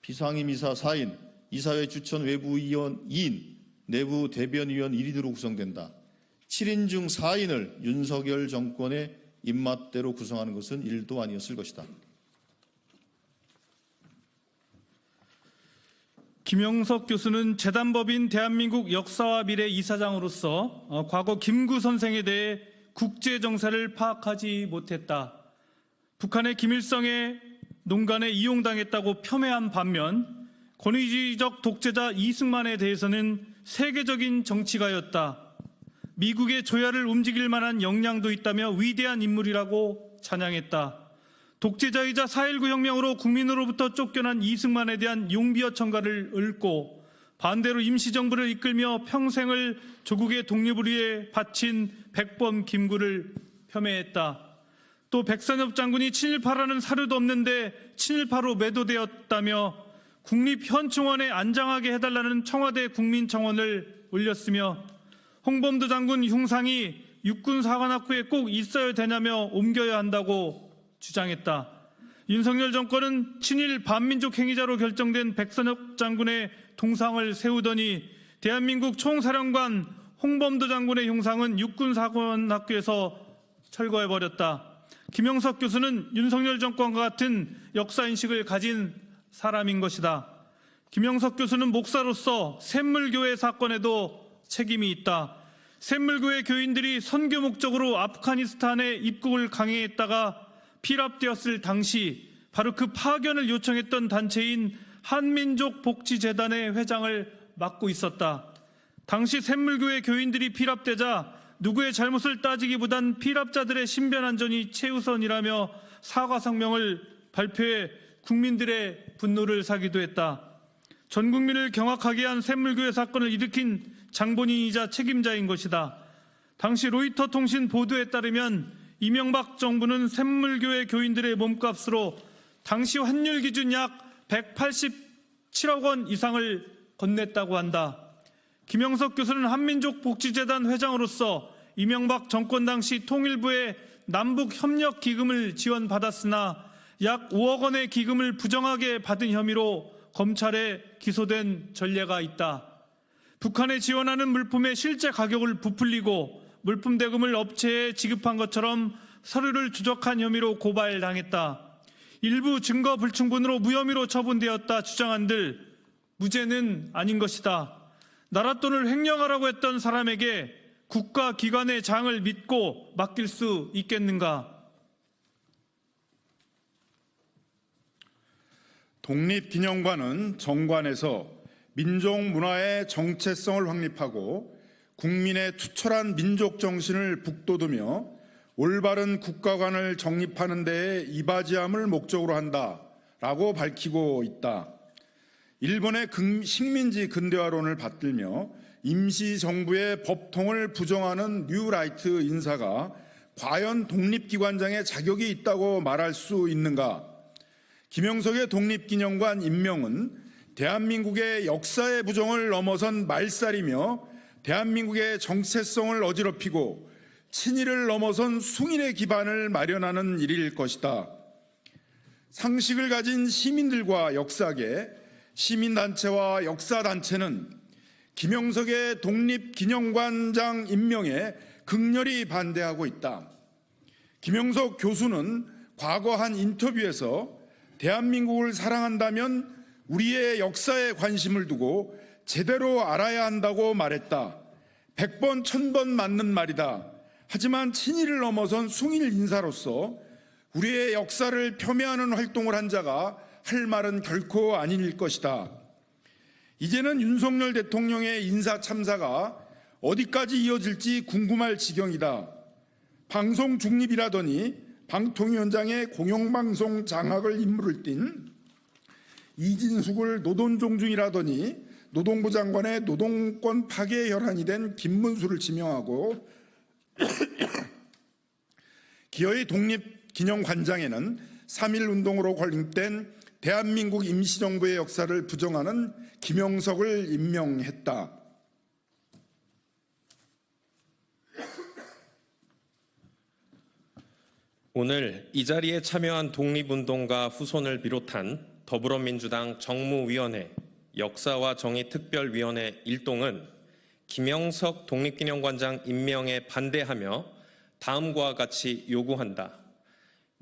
비상임이사 4인, 이사회 추천 외부위원 2인, 내부 대변위원 1인으로 구성된다. 7인 중 4인을 윤석열 정권의 입맛대로 구성하는 것은 일도 아니었을 것이다. 김영석 교수는 재단법인 대한민국 역사와 미래 이사장으로서 과거 김구 선생에 대해 국제 정세를 파악하지 못했다. 북한의 김일성의 농간에 이용당했다고 폄훼한 반면 권위주의적 독재자 이승만에 대해서는 세계적인 정치가였다. 미국의 조야를 움직일 만한 역량도 있다며 위대한 인물이라고 찬양했다. 독재자이자 4.19 혁명으로 국민으로부터 쫓겨난 이승만에 대한 용비어 청가를 읊고 반대로 임시정부를 이끌며 평생을 조국의 독립을 위해 바친 백범 김구를 폄훼했다. 또 백선엽 장군이 친일파라는 사료도 없는데 친일파로 매도되었다며 국립현충원에 안장하게 해달라는 청와대 국민청원을 올렸으며 홍범도 장군 흉상이 육군사관학교에 꼭 있어야 되냐며 옮겨야 한다고 주장했다. 윤석열 정권은 친일 반민족 행위자로 결정된 백선엽 장군의 동상을 세우더니 대한민국 총사령관 홍범도 장군의 흉상은 육군사관학교에서 철거해버렸다. 김영석 교수는 윤석열 정권과 같은 역사인식을 가진 사람인 것이다. 김영석 교수는 목사로서 샘물교회 사건에도 책임이 있다. 샘물교회 교인들이 선교 목적으로 아프가니스탄에 입국을 강행했다가 피랍되었을 당시 바로 그 파견을 요청했던 단체인 한민족복지재단의 회장을 맡고 있었다. 당시 샘물교회 교인들이 피랍되자 누구의 잘못을 따지기보단 피랍자들의 신변안전이 최우선이라며 사과 성명을 발표해 국민들의 분노를 사기도 했다. 전 국민을 경악하게 한 샘물교회 사건을 일으킨 장본인이자 책임자인 것이다. 당시 로이터 통신 보도에 따르면 이명박 정부는 샘물교회 교인들의 몸값으로 당시 환율 기준 약 187억 원 이상을 건넸다고 한다. 김영석 교수는 한민족복지재단 회장으로서 이명박 정권 당시 통일부의 남북협력기금을 지원받았으나 약 5억 원의 기금을 부정하게 받은 혐의로 검찰에 기소된 전례가 있다. 북한에 지원하는 물품의 실제 가격을 부풀리고 물품 대금을 업체에 지급한 것처럼 서류를 조작한 혐의로 고발당했다. 일부 증거 불충분으로 무혐의로 처분되었다 주장한들 무죄는 아닌 것이다. 나라 돈을 횡령하라고 했던 사람에게 국가기관의 장을 믿고 맡길 수 있겠는가? 독립기념관은 정관에서 민족 문화의 정체성을 확립하고 국민의 투철한 민족 정신을 북돋우며 올바른 국가관을 정립하는 데에 이바지함을 목적으로 한다라고 밝히고 있다. 일본의 식민지 근대화론을 받들며 임시정부의 법통을 부정하는 뉴라이트 인사가 과연 독립기관장의 자격이 있다고 말할 수 있는가? 김영석의 독립기념관 임명은 대한민국의 역사의 부정을 넘어선 말살이며 대한민국의 정체성을 어지럽히고 친일을 넘어선 숭인의 기반을 마련하는 일일 것이다. 상식을 가진 시민들과 역사계, 시민단체와 역사단체는 김영석의 독립기념관장 임명에 극렬히 반대하고 있다. 김영석 교수는 과거 한 인터뷰에서 대한민국을 사랑한다면 우리의 역사에 관심을 두고 제대로 알아야 한다고 말했다. 100번, 1000번 맞는 말이다. 하지만 친일을 넘어선 숭일 인사로서 우리의 역사를 폄훼하는 활동을 한 자가 할 말은 결코 아닐 것이다. 이제는 윤석열 대통령의 인사 참사가 어디까지 이어질지 궁금할 지경이다. 방송 중립이라더니 방통위원장의 공영방송 장악을 임무를 띈 이진숙을 노동종중이라더니 노동부 장관의 노동권 파괴 혈안이 된 김문수를 지명하고 기어이 독립기념관장에는 3.1운동으로 걸림된 대한민국 임시정부의 역사를 부정하는 김영석을 임명했다. 오늘 이 자리에 참여한 독립운동가 후손을 비롯한 더불어민주당 정무위원회, 역사와 정의특별위원회 일동은 김영석 독립기념관장 임명에 반대하며 다음과 같이 요구한다.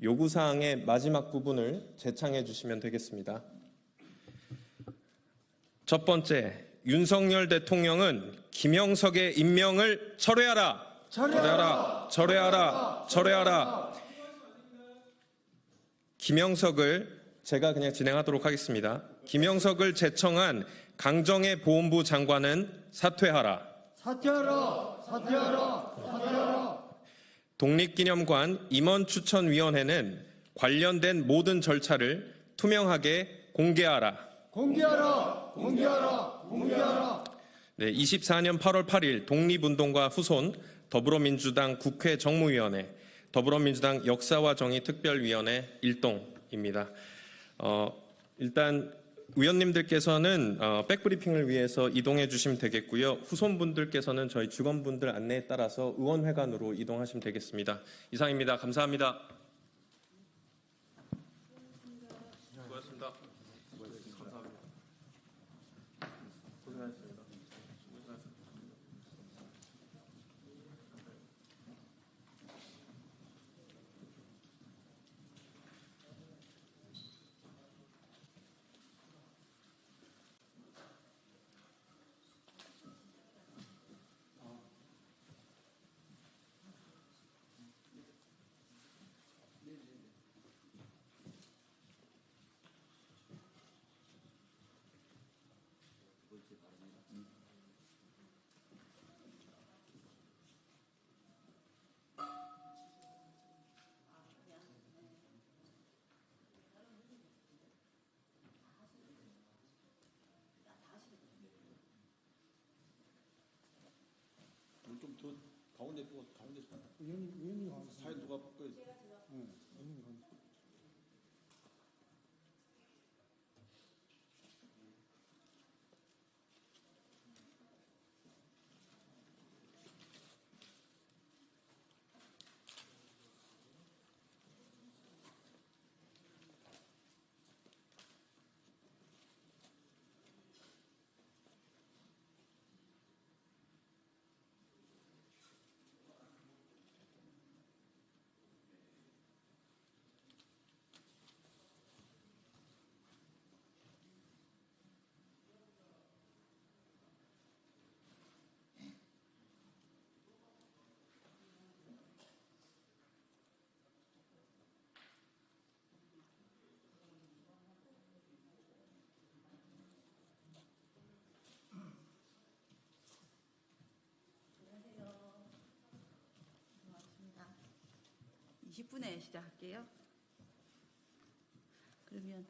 요구사항의 마지막 부분을 재창해 주시면 되겠습니다. 첫 번째, 윤석열 대통령은 김영석의 임명을 철회하라! 철회하라! 철회하라! 철회하라! 김영석을 제가 그냥 진행하도록 하겠습니다. 김영석을 제청한 강정의 보훈부 장관은 사퇴하라. 사퇴하라. 사퇴하라. 사퇴하라. 독립기념관 임원추천위원회는 관련된 모든 절차를 투명하게 공개하라. 공개하라. 공개하라. 공개하라. 네, 24년 8월 8일 독립운동가 후손 더불어민주당 국회 정무위원회 더불어민주당 역사와 정의 특별위원회 일동입니다. 일단 위원님들께서는 백브리핑을 위해서 이동해 주시면 되겠고요. 후손분들께서는 저희 직원분들 안내에 따라서 의원회관으로 이동하시면 되겠습니다. 이상입니다. 감사합니다. 수고하셨습니다. 감사합니다. 고생하셨습니다. 20분에 시작할게요. 그러면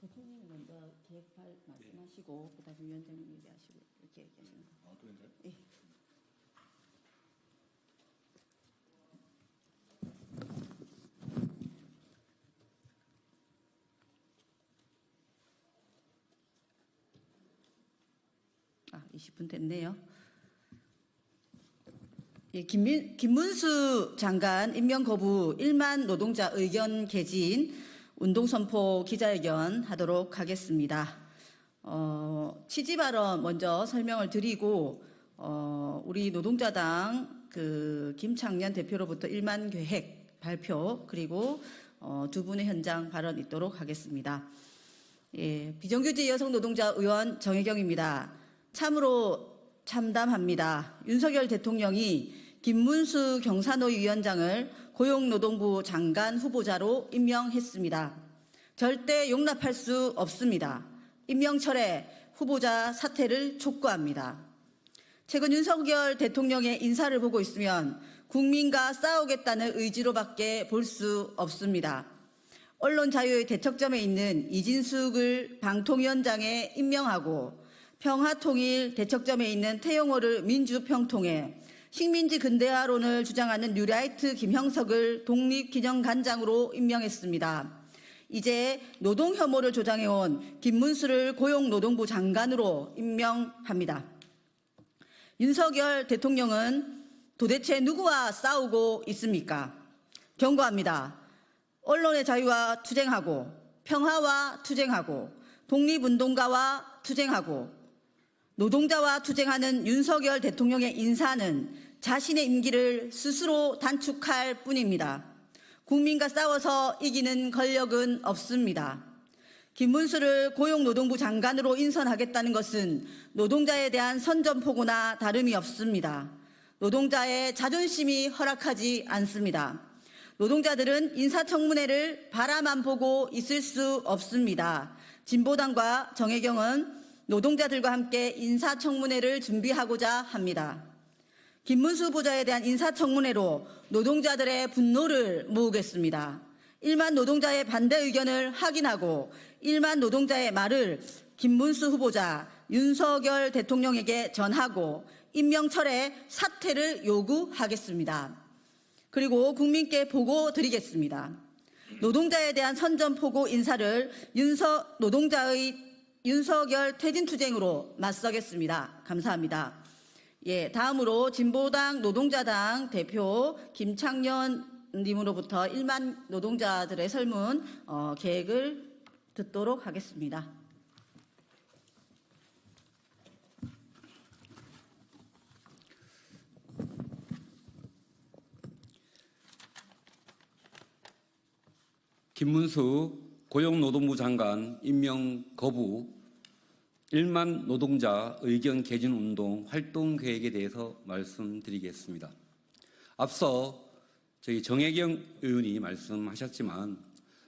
대통령이 먼저 계획할 말씀하시고 그다음에 위원장님 얘기하시고 이렇게 얘기하시는 거예요. 아, 그런가요? 예. 아, 20분 됐네요. 예, 김문수 장관 임명 거부 1만 노동자 의견 개진 운동선포 기자회견 하도록 하겠습니다. 취지 발언 먼저 설명을 드리고 우리 노동자당 김창년 대표로부터 1만 계획 발표 그리고 두 분의 현장 발언 있도록 하겠습니다. 예, 비정규직 여성 노동자 의원 정혜경입니다. 참으로 참담합니다. 윤석열 대통령이 김문수 경사노위 위원장을 고용노동부 장관 후보자로 임명했습니다. 절대 용납할 수 없습니다. 임명 철회, 후보자 사퇴를 촉구합니다. 최근 윤석열 대통령의 인사를 보고 있으면 국민과 싸우겠다는 의지로밖에 볼 수 없습니다. 언론 자유의 대척점에 있는 이진숙을 방통위원장에 임명하고 평화통일 대척점에 있는 태영호를 민주평통에 식민지 근대화론을 주장하는 뉴라이트 김형석을 독립기념관장으로 임명했습니다. 이제 노동혐오를 조장해온 김문수를 고용노동부 장관으로 임명합니다. 윤석열 대통령은 도대체 누구와 싸우고 있습니까? 경고합니다. 언론의 자유와 투쟁하고 평화와 투쟁하고 독립운동가와 투쟁하고 노동자와 투쟁하는 윤석열 대통령의 인사는 자신의 임기를 스스로 단축할 뿐입니다. 국민과 싸워서 이기는 권력은 없습니다. 김문수를 고용노동부 장관으로 인선하겠다는 것은 노동자에 대한 선전포고나 다름이 없습니다. 노동자의 자존심이 허락하지 않습니다. 노동자들은 인사청문회를 바라만 보고 있을 수 없습니다. 진보당과 정혜경은 노동자들과 함께 인사청문회를 준비하고자 합니다. 김문수 후보자에 대한 인사청문회로 노동자들의 분노를 모으겠습니다. 1만 노동자의 반대 의견을 확인하고 1만 노동자의 말을 김문수 후보자, 윤석열 대통령에게 전하고 임명 철회 사퇴를 요구하겠습니다. 그리고 국민께 보고 드리겠습니다. 노동자에 대한 선전포고 인사를 노동자의 윤석열 퇴진투쟁으로 맞서겠습니다. 감사합니다. 예, 다음으로 진보당 노동자당 대표 김창년 님으로부터 1만 노동자들의 설문 계획을 듣도록 하겠습니다. 김문수 고용노동부 장관 임명 거부 1만 노동자 의견 개진 운동 활동 계획에 대해서 말씀드리겠습니다. 앞서 저희 정혜경 의원이 말씀하셨지만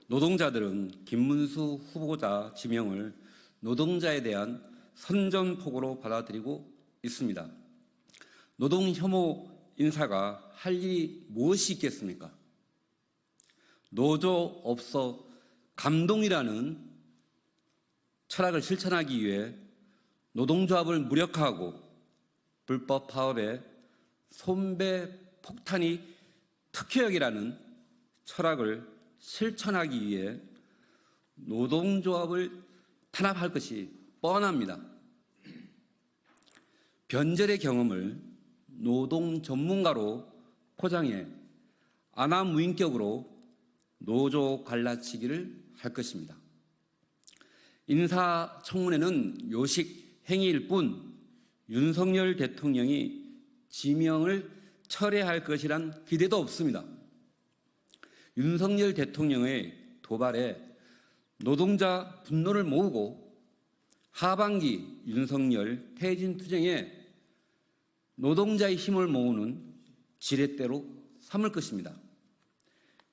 노동자들은 김문수 후보자 지명을 노동자에 대한 선전포고로 받아들이고 있습니다. 노동혐오 인사가 할 일이 무엇이 있겠습니까? 노조 없어 감동이라는 철학을 실천하기 위해 노동조합을 무력화하고 불법 파업에 손배 폭탄이 특효약이라는 철학을 실천하기 위해 노동조합을 탄압할 것이 뻔합니다. 변절의 경험을 노동 전문가로 포장해 아나무인격으로 노조 갈라치기를 할 것입니다. 인사청문회는 요식 행위일 뿐 윤석열 대통령이 지명을 철회할 것이란 기대도 없습니다. 윤석열 대통령의 도발에 노동자 분노를 모으고 하반기 윤석열 퇴진 투쟁에 노동자의 힘을 모으는 지렛대로 삼을 것입니다.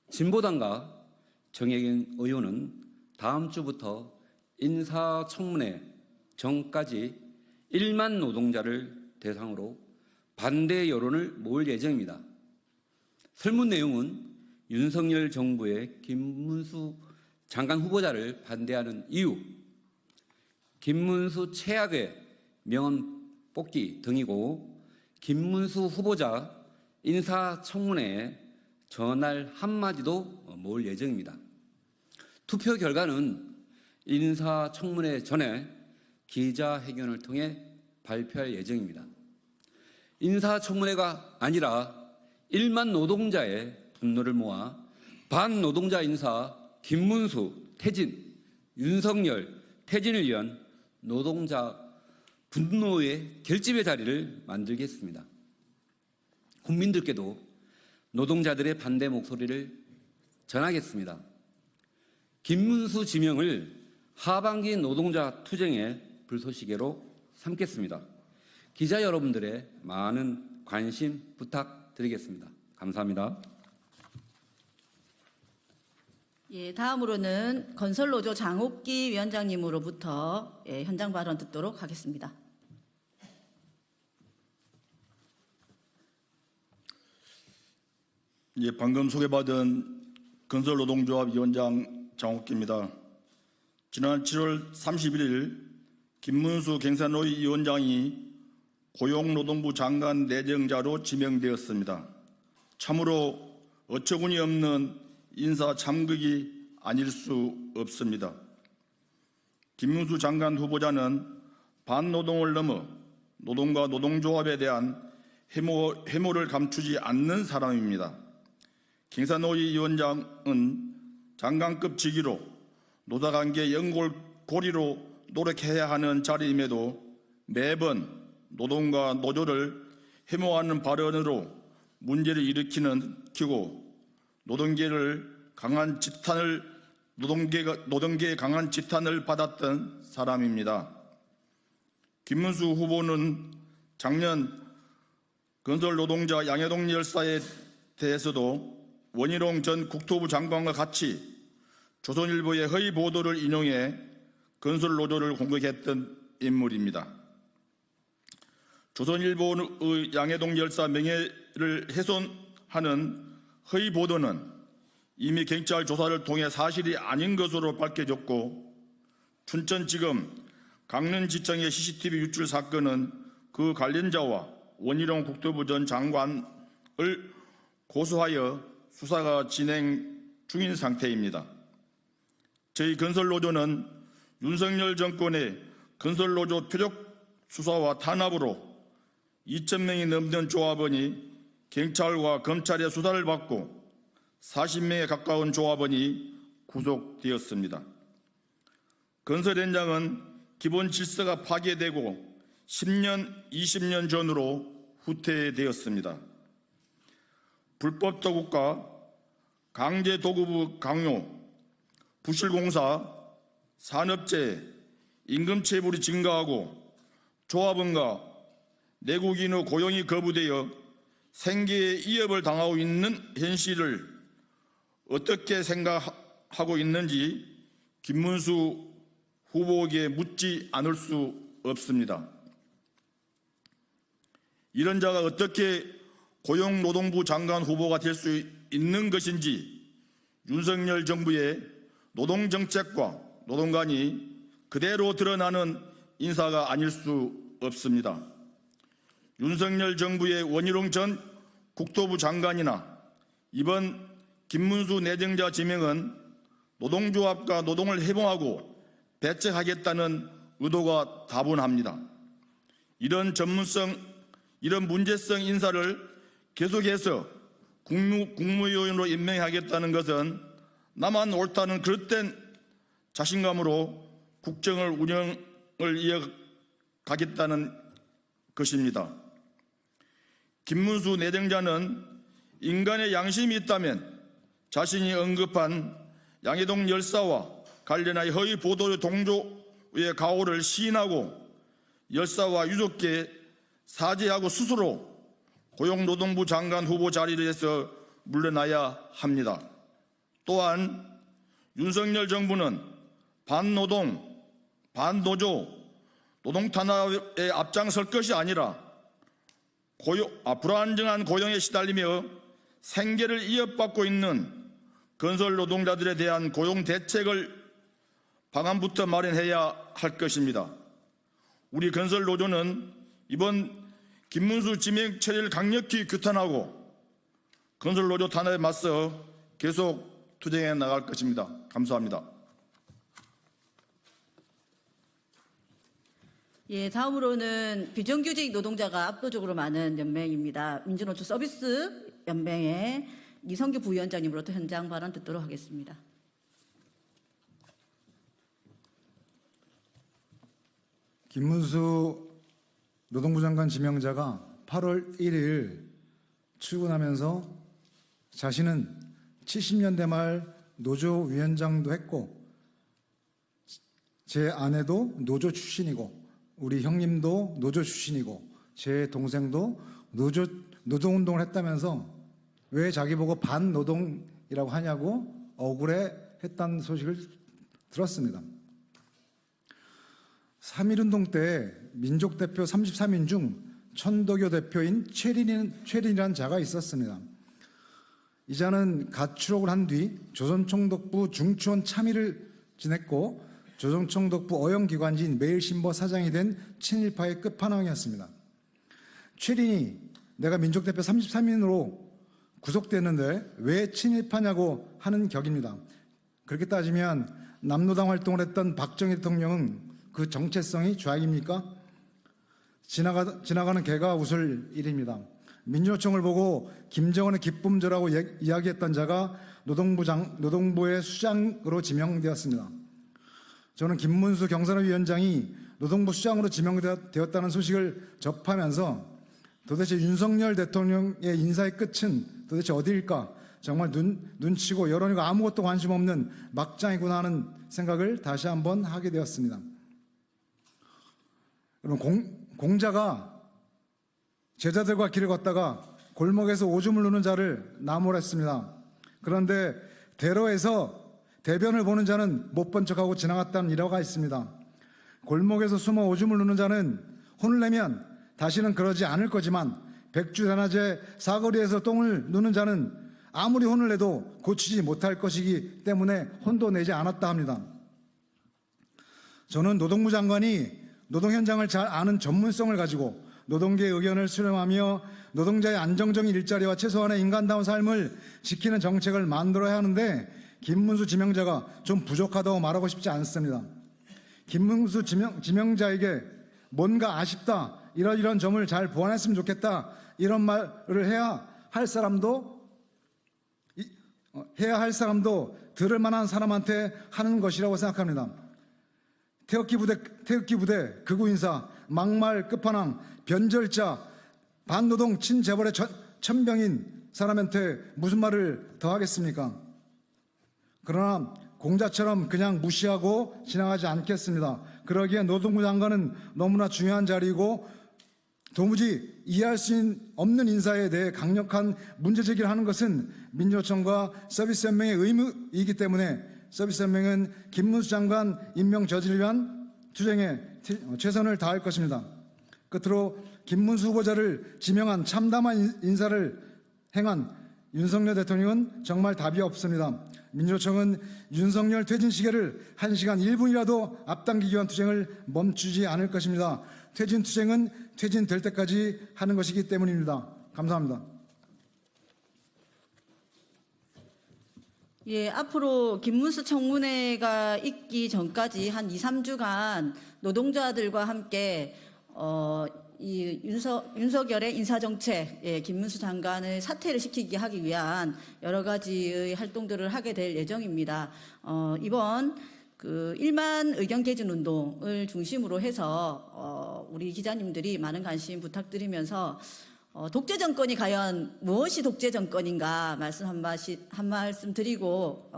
진보당과 정혜경 의원은 다음 주부터 인사청문회 전까지 1만 노동자를 대상으로 반대 여론을 모을 예정입니다. 설문 내용은 윤석열 정부의 김문수 장관 후보자를 반대하는 이유, 김문수 최악의 명언 뽑기 등이고, 김문수 후보자 인사청문회에 전할 한마디도 모을 예정입니다. 투표 결과는 인사청문회 전에 기자회견을 통해 발표할 예정입니다. 인사청문회가 아니라 1만 노동자의 분노를 모아 반노동자 인사 김문수 퇴진, 윤석열 퇴진을 위한 노동자 분노의 결집의 자리를 만들겠습니다. 국민들께도 노동자들의 반대 목소리를 전하겠습니다. 김문수 지명을 하반기 노동자 투쟁의 불쏘시개로 삼겠습니다. 기자 여러분들의 많은 관심 부탁드리겠습니다. 감사합니다. 예, 다음으로는 건설노조 장옥기 위원장님으로부터 현장 발언 듣도록 하겠습니다. 예, 방금 소개받은 건설노동조합 위원장 장옥기입니다. 지난 7월 31일 김문수 경산노위 위원장이 고용노동부 장관 내정자로 지명되었습니다. 참으로 어처구니 없는 인사 참극이 아닐 수 없습니다. 김문수 장관 후보자는 반노동을 넘어 노동과 노동조합에 대한 해모를 감추지 않는 사람입니다. 경산노위 위원장은 장관급 직위로 노사관계 연골고리로 노력해야 하는 자리임에도 매번 노동과 노조를 해모하는 발언으로 문제를 일으키고 노동계의 강한 지탄을 받았던 사람입니다. 김문수 후보는 작년 건설노동자 양해동 열사에 대해서도 원희룡 전 국토부 장관과 같이 조선일보의 허위 보도를 인용해 건설노조를 공격했던 인물입니다. 조선일보의 양해동 열사 명예를 훼손하는 허위 보도는 이미 경찰 조사를 통해 사실이 아닌 것으로 밝혀졌고, 춘천지검 강릉지청의 CCTV 유출 사건은 그 관련자와 원희룡 국토부 전 장관을 고소하여 수사가 진행 중인 상태입니다. 저희 건설노조는 윤석열 정권의 건설노조 표적 수사와 탄압으로 2,000명이 넘는 조합원이 경찰과 검찰의 수사를 받고 40명에 가까운 조합원이 구속되었습니다. 건설 현장은 기본 질서가 파괴되고 10년, 20년 전으로 후퇴되었습니다. 불법 도급과 강제 도급의 강요, 부실공사, 산업재해, 임금체불이 증가하고 조합원과 내국인의 고용이 거부되어 생계의 위협을 당하고 있는 현실을 어떻게 생각하고 있는지 김문수 후보에게 묻지 않을 수 없습니다. 이런 자가 어떻게 고용노동부 장관 후보가 될 수 있는 것인지 윤석열 정부의 노동정책과 노동관이 그대로 드러나는 인사가 아닐 수 없습니다. 윤석열 정부의 원희룡 전 국토부 장관이나 이번 김문수 내정자 지명은 노동조합과 노동을 해봉하고 배척하겠다는 의도가 다분합니다. 이런 문제성 인사를 계속해서 국무위원으로 임명하겠다는 것은 나만 옳다는 그릇된 자신감으로 국정을 운영을 이어가겠다는 것입니다. 김문수 내정자는 인간의 양심이 있다면 자신이 언급한 양해동 열사와 관련하여 허위 보도 동조의 가오를 시인하고 열사와 유족께 사죄하고 스스로 고용노동부 장관 후보 자리에서 물러나야 합니다. 또한 윤석열 정부는 반노동, 반노조, 노동 탄압에 앞장설 것이 아니라 불안정한 고용에 시달리며 생계를 이어받고 있는 건설 노동자들에 대한 고용 대책을 방안부터 마련해야 할 것입니다. 우리 건설 노조는 이번 김문수 지명 처리를 강력히 규탄하고 건설 노조 탄압에 맞서 계속 투쟁해 나갈 것입니다. 감사합니다. 예, 다음으로는 비정규직 노동자가 압도적으로 많은 연맹입니다. 민주노총 서비스 연맹의 이성규 부위원장님으로부터 현장 발언 듣도록 하겠습니다. 김문수 노동부 장관 지명자가 8월 1일 출근하면서 자신은 70년대 말 노조위원장도 했고 제 아내도 노조 출신이고 우리 형님도 노조 출신이고 제 동생도 노동운동을 했다면서 왜 자기 보고 반노동이라고 하냐고 억울해했다는 소식을 들었습니다. 3.1운동 때 민족대표 33인 중 천도교 대표인 최린이라는 자가 있었습니다. 이 자는 가출옥을 한 뒤 조선총독부 중추원 참의를 지냈고 조선총독부 어영기관지인 매일신보 사장이 된 친일파의 끝판왕이었습니다. 최린이 내가 민족대표 33인으로 구속됐는데 왜 친일파냐고 하는 격입니다. 그렇게 따지면 남노당 활동을 했던 박정희 대통령은 그 정체성이 좌익입니까? 지나가는 개가 웃을 일입니다. 민주노총을 보고 김정은의 기쁨조라고 이야기했던 자가 노동부의 수장으로 지명되었습니다. 저는 김문수 경선위원장이 노동부 수장으로 지명되었다는 소식을 접하면서 도대체 윤석열 대통령의 인사의 끝은 도대체 어디일까? 정말 눈치고 여론이가 아무것도 관심 없는 막장이구나 하는 생각을 다시 한번 하게 되었습니다. 여러분, 공자가 제자들과 길을 걷다가 골목에서 오줌을 누는 자를 나무랬습니다. 그런데 대로에서 대변을 보는 자는 못 본 척하고 지나갔다는 일화가 있습니다. 골목에서 숨어 오줌을 누는 자는 혼을 내면 다시는 그러지 않을 거지만 백주대낮에 사거리에서 똥을 누는 자는 아무리 혼을 내도 고치지 못할 것이기 때문에 혼도 내지 않았다 합니다. 저는 노동부 장관이 노동 현장을 잘 아는 전문성을 가지고 노동계의 의견을 수렴하며 노동자의 안정적인 일자리와 최소한의 인간다운 삶을 지키는 정책을 만들어야 하는데 김문수 지명자가 좀 부족하다고 말하고 싶지 않습니다. 김문수 지명자에게 뭔가 아쉽다, 이런 점을 잘 보완했으면 좋겠다, 이런 말을 해야 할 사람도 들을 만한 사람한테 하는 것이라고 생각합니다. 태극기 부대, 극우 인사, 막말 끝판왕, 변절자, 반노동 친재벌의 천병인 사람한테 무슨 말을 더 하겠습니까? 그러나 공자처럼 그냥 무시하고 지나가지 않겠습니다. 그러기에 노동부 장관은 너무나 중요한 자리이고 도무지 이해할 수 없는 인사에 대해 강력한 문제제기를 하는 것은 민주노총과 서비스연맹의 의무이기 때문에 서비스연맹은 김문수 장관 임명 저지를 위한 투쟁에 최선을 다할 것입니다. 끝으로 김문수 후보자를 지명한 참담한 인사를 행한 윤석열 대통령은 정말 답이 없습니다. 민주노총은 윤석열 퇴진 시계를 1시간 1분이라도 앞당기기 위한 투쟁을 멈추지 않을 것입니다. 퇴진 투쟁은 퇴진될 때까지 하는 것이기 때문입니다. 감사합니다. 예, 앞으로 김문수 청문회가 있기 전까지 한 2, 3주간 노동자들과 함께 이 윤석열의 인사정책, 예, 김문수 장관을 사퇴를 시키게 하기 위한 여러 가지의 활동들을 하게 될 예정입니다. 이번 그 1만 의견 개진 운동을 중심으로 해서 우리 기자님들이 많은 관심 부탁드리면서 독재 정권이 과연 무엇이 독재 정권인가 한 말씀 드리고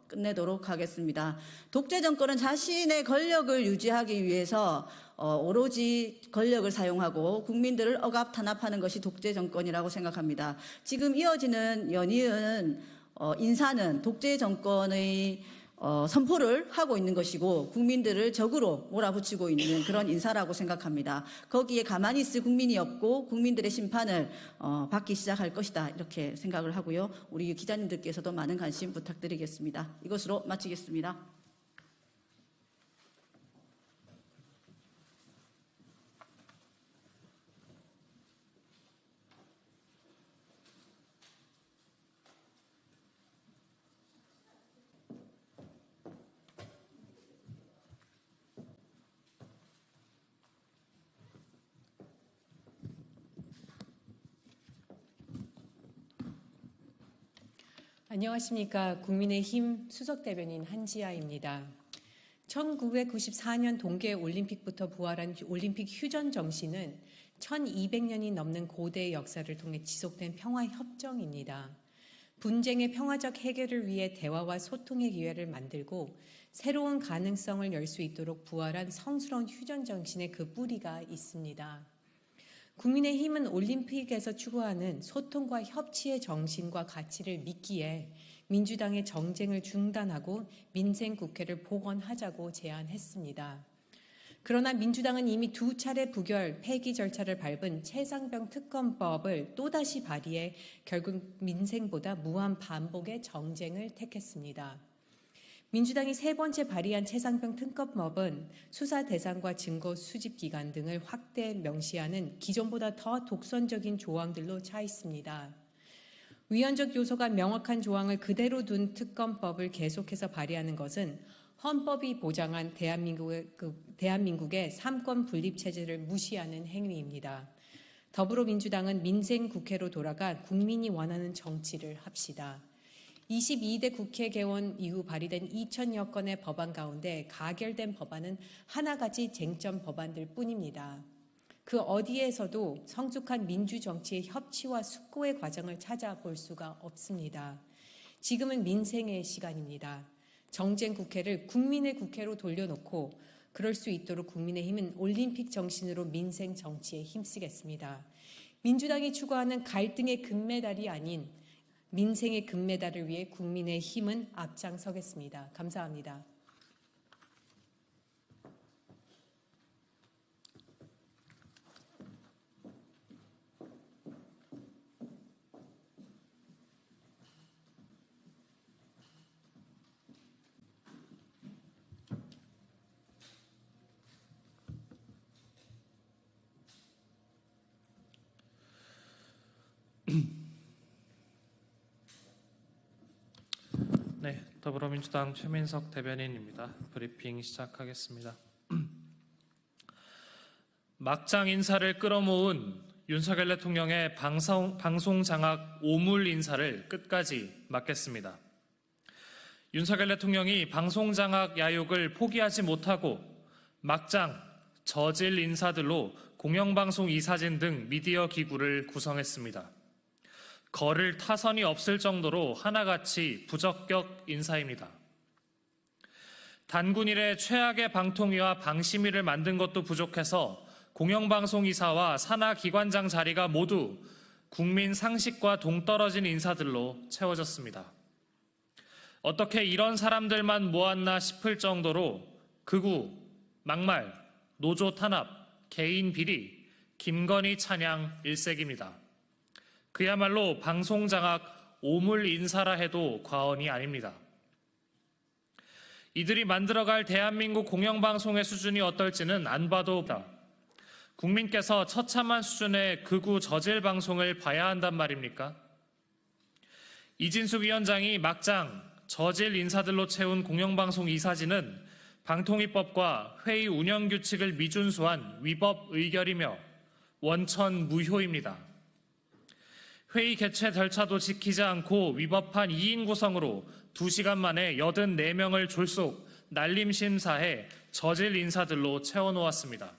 끝내도록 하겠습니다. 독재 정권은 자신의 권력을 유지하기 위해서 오로지 권력을 사용하고 국민들을 억압 탄압하는 것이 독재 정권이라고 생각합니다. 지금 이어지는 연이은 인사는 독재 정권의 선포를 하고 있는 것이고 국민들을 적으로 몰아붙이고 있는 그런 인사라고 생각합니다. 거기에 가만히 있을 국민이 없고 국민들의 심판을 받기 시작할 것이다, 이렇게 생각을 하고요. 우리 기자님들께서도 많은 관심 부탁드리겠습니다. 이것으로 마치겠습니다. 안녕하십니까. 국민의힘 수석대변인 한지아입니다. 1994년 동계올림픽부터 부활한 올림픽 휴전 정신은 1200년이 넘는 고대의 역사를 통해 지속된 평화협정입니다. 분쟁의 평화적 해결을 위해 대화와 소통의 기회를 만들고 새로운 가능성을 열 수 있도록 부활한 성스러운 휴전 정신에 그 뿌리가 있습니다. 국민의힘은 올림픽에서 추구하는 소통과 협치의 정신과 가치를 믿기에 민주당의 정쟁을 중단하고 민생국회를 복원하자고 제안했습니다. 그러나 민주당은 이미 2차례 부결, 폐기 절차를 밟은 최상병 특검법을 또다시 발의해 결국 민생보다 무한 반복의 정쟁을 택했습니다. 민주당이 3번째 발의한 최상병 특검법은 수사 대상과 증거 수집 기간 등을 확대 명시하는 기존보다 더 독선적인 조항들로 차 있습니다. 위헌적 요소가 명확한 조항을 그대로 둔 특검법을 계속해서 발의하는 것은 헌법이 보장한 대한민국의 삼권 분립 체제를 무시하는 행위입니다. 더불어민주당은 민생국회로 돌아가 국민이 원하는 정치를 합시다. 22대 국회 개원 이후 발의된 2000여 건의 법안 가운데 가결된 법안은 하나같이 쟁점 법안들 뿐입니다. 그 어디에서도 성숙한 민주정치의 협치와 숙고의 과정을 찾아볼 수가 없습니다. 지금은 민생의 시간입니다. 정쟁 국회를 국민의 국회로 돌려놓고 그럴 수 있도록 국민의힘은 올림픽 정신으로 민생 정치에 힘쓰겠습니다. 민주당이 추구하는 갈등의 금메달이 아닌 민생의 금메달을 위해 국민의힘은 앞장서겠습니다. 감사합니다. 네, 더불어민주당 최민석 대변인입니다. 브리핑 시작하겠습니다. 막장 인사를 끌어모은 윤석열 대통령의 방송 장악 오물 인사를 끝까지 막겠습니다. 윤석열 대통령이 방송 장악 야욕을 포기하지 못하고 막장 저질 인사들로 공영방송 이사진 등 미디어 기구를 구성했습니다. 거를 타선이 없을 정도로 하나같이 부적격 인사입니다. 단군 이래 최악의 방통위와 방심위를 만든 것도 부족해서 공영방송이사와 산하기관장 자리가 모두 국민 상식과 동떨어진 인사들로 채워졌습니다. 어떻게 이런 사람들만 모았나 싶을 정도로 극우, 막말, 노조 탄압, 개인 비리, 김건희 찬양 일색입니다. 그야말로 방송장악 오물 인사라 해도 과언이 아닙니다. 이들이 만들어갈 대한민국 공영방송의 수준이 어떨지는 안 봐도 국민께서 처참한 수준의 극우 저질 방송을 봐야 한단 말입니까? 이진숙 위원장이 막장 저질 인사들로 채운 공영방송 이사진은 방통위법과 회의 운영 규칙을 미준수한 위법 의결이며 원천 무효입니다. 회의 개최 절차도 지키지 않고 위법한 2인 구성으로 2시간 만에 84명을 졸속 난림심사해 저질 인사들로 채워놓았습니다.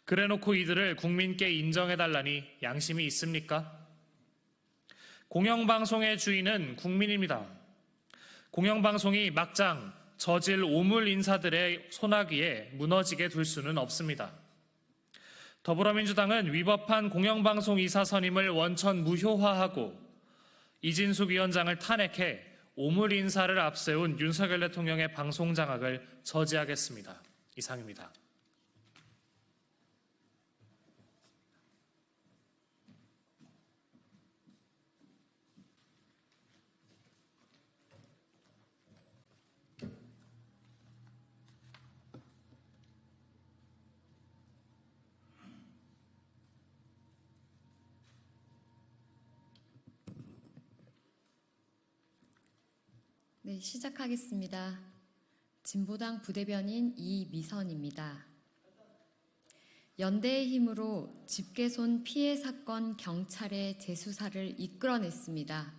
그래놓고 이들을 국민께 인정해달라니 양심이 있습니까? 공영방송의 주인은 국민입니다. 공영방송이 막장 저질 오물 인사들의 손아귀에 무너지게 둘 수는 없습니다. 더불어민주당은 위법한 공영방송 이사 선임을 원천 무효화하고 이진숙 위원장을 탄핵해 오물 인사를 앞세운 윤석열 대통령의 방송 장악을 저지하겠습니다. 이상입니다. 네, 시작하겠습니다. 진보당 부대변인 이미선입니다. 연대의 힘으로 집게손 피해 사건 경찰의 재수사를 이끌어냈습니다.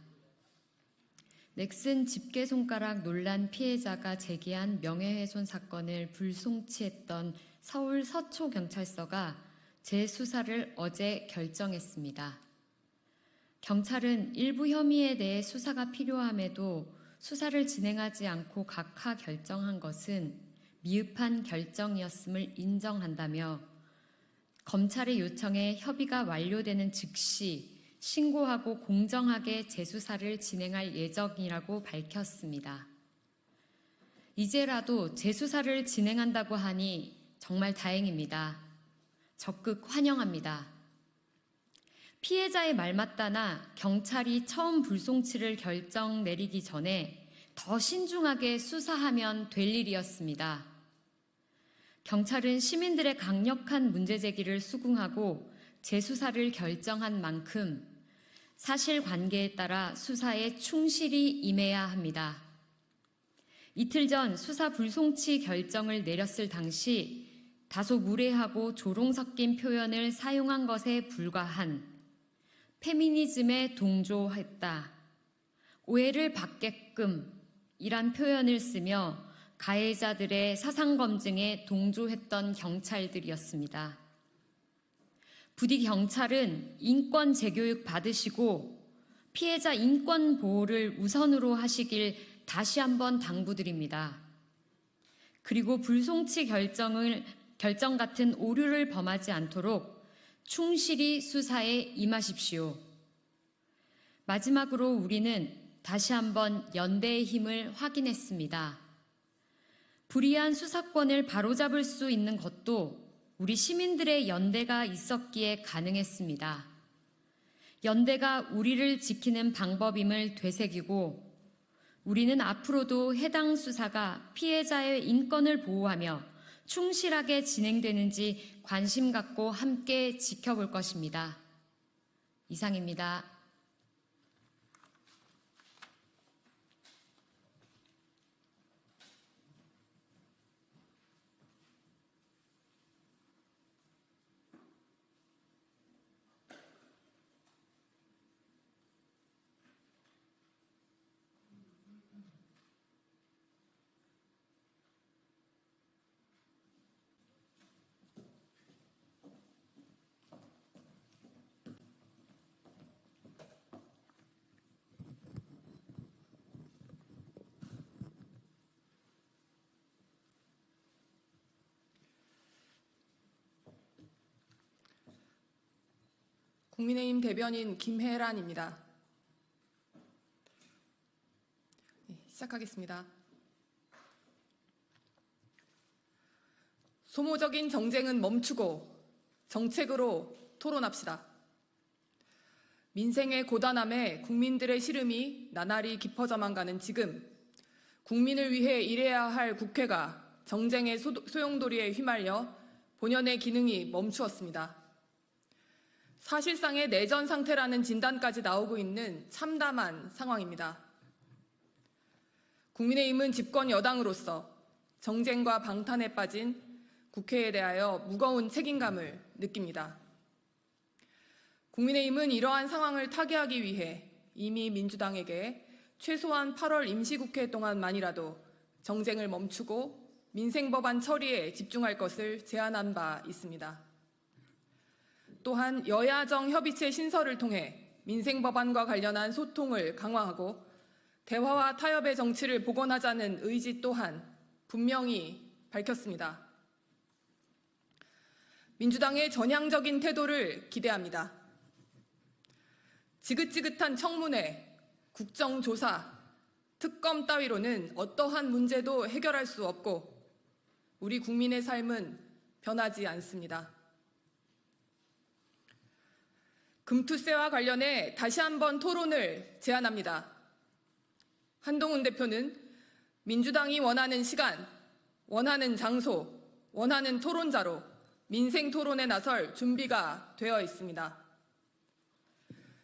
넥슨 집게손가락 논란 피해자가 제기한 명예훼손 사건을 불송치했던 서울 서초경찰서가 재수사를 어제 결정했습니다. 경찰은 일부 혐의에 대해 수사가 필요함에도 수사를 진행하지 않고 각하 결정한 것은 미흡한 결정이었음을 인정한다며 검찰의 요청에 협의가 완료되는 즉시 신고하고 공정하게 재수사를 진행할 예정이라고 밝혔습니다. 이제라도 재수사를 진행한다고 하니 정말 다행입니다. 적극 환영합니다. 피해자의 말 맞다나 경찰이 처음 불송치를 결정 내리기 전에 더 신중하게 수사하면 될 일이었습니다. 경찰은 시민들의 강력한 문제 제기를 수긍하고 재수사를 결정한 만큼 사실관계에 따라 수사에 충실히 임해야 합니다. 이틀 전 수사 불송치 결정을 내렸을 당시 다소 무례하고 조롱 섞인 표현을 사용한 것에 불과한 페미니즘에 동조했다, 오해를 받게끔 이란 표현을 쓰며 가해자들의 사상검증에 동조했던 경찰들이었습니다. 부디 경찰은 인권 재교육 받으시고 피해자 인권 보호를 우선으로 하시길 다시 한번 당부드립니다. 그리고 불송치 결정 같은 오류를 범하지 않도록 충실히 수사에 임하십시오. 마지막으로 우리는 다시 한번 연대의 힘을 확인했습니다. 불이한 수사권을 바로잡을 수 있는 것도 우리 시민들의 연대가 있었기에 가능했습니다. 연대가 우리를 지키는 방법임을 되새기고 우리는 앞으로도 해당 수사가 피해자의 인권을 보호하며 충실하게 진행되는지 관심 갖고 함께 지켜볼 것입니다. 이상입니다. 국민의힘 대변인 김혜란입니다. 시작하겠습니다. 소모적인 정쟁은 멈추고 정책으로 토론합시다. 민생의 고단함에 국민들의 시름이 나날이 깊어져만 가는 지금, 국민을 위해 일해야 할 국회가 정쟁의 소용돌이에 휘말려 본연의 기능이 멈추었습니다. 사실상의 내전 상태라는 진단까지 나오고 있는 참담한 상황입니다. 국민의힘은 집권 여당으로서 정쟁과 방탄에 빠진 국회에 대하여 무거운 책임감을 느낍니다. 국민의힘은 이러한 상황을 타개하기 위해 이미 민주당에게 최소한 8월 임시국회 동안만이라도 정쟁을 멈추고 민생법안 처리에 집중할 것을 제안한 바 있습니다. 또한 여야정 협의체 신설을 통해 민생법안과 관련한 소통을 강화하고 대화와 타협의 정치를 복원하자는 의지 또한 분명히 밝혔습니다. 민주당의 전향적인 태도를 기대합니다. 지긋지긋한 청문회, 국정조사, 특검 따위로는 어떠한 문제도 해결할 수 없고 우리 국민의 삶은 변하지 않습니다. 금투세와 관련해 다시 한번 토론을 제안합니다. 한동훈 대표는 민주당이 원하는 시간, 원하는 장소, 원하는 토론자로 민생 토론에 나설 준비가 되어 있습니다.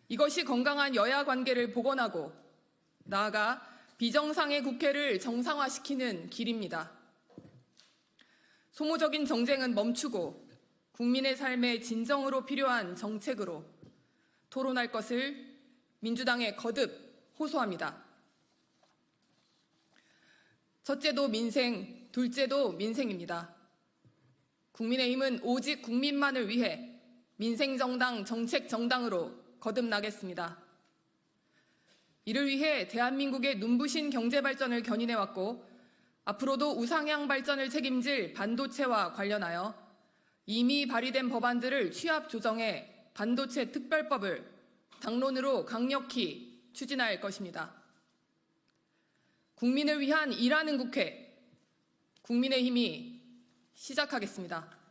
이것이 건강한 여야 관계를 복원하고 나아가 비정상의 국회를 정상화시키는 길입니다. 소모적인 정쟁은 멈추고 국민의 삶에 진정으로 필요한 정책으로 토론할 것을 민주당에 거듭 호소합니다. 첫째도 민생, 둘째도 민생입니다. 국민의힘은 오직 국민만을 위해 민생정당, 정책정당으로 거듭나겠습니다. 이를 위해 대한민국의 눈부신 경제발전을 견인해왔고 앞으로도 우상향 발전을 책임질 반도체와 관련하여 이미 발의된 법안들을 취합 조정해 반도체 특별법을 당론으로 강력히 추진할 것입니다. 국민을 위한 일하는 국회, 국민의힘이 시작하겠습니다.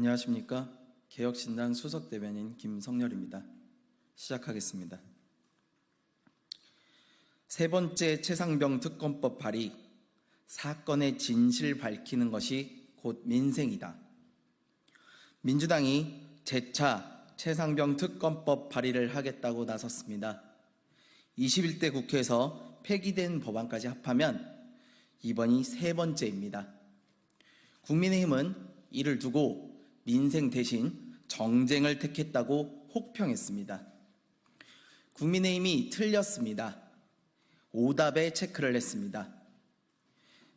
안녕하십니까. 개혁신당 수석대변인 김성렬입니다. 시작하겠습니다. 세 번째 최상병 특검법 발의, 사건의 진실 밝히는 것이 곧 민생이다. 민주당이 재차 최상병 특검법 발의를 하겠다고 나섰습니다. 21대 국회에서 폐기된 법안까지 합하면 이번이 세 번째입니다. 국민의힘은 이를 두고 민생 대신 정쟁을 택했다고 혹평했습니다. 국민의힘이 틀렸습니다. 오답에 체크를 했습니다.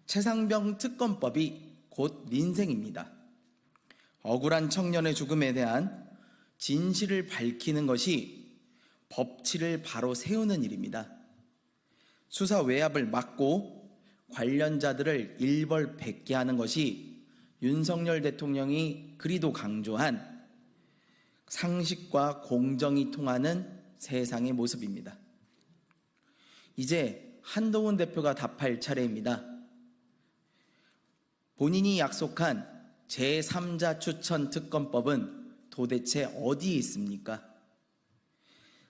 최상병 특검법이 곧 민생입니다. 억울한 청년의 죽음에 대한 진실을 밝히는 것이 법치를 바로 세우는 일입니다. 수사 외압을 막고 관련자들을 일벌백계 하는 것이 윤석열 대통령이 그리도 강조한 상식과 공정이 통하는 세상의 모습입니다. 이제 한동훈 대표가 답할 차례입니다. 본인이 약속한 제3자 추천 특검법은 도대체 어디에 있습니까?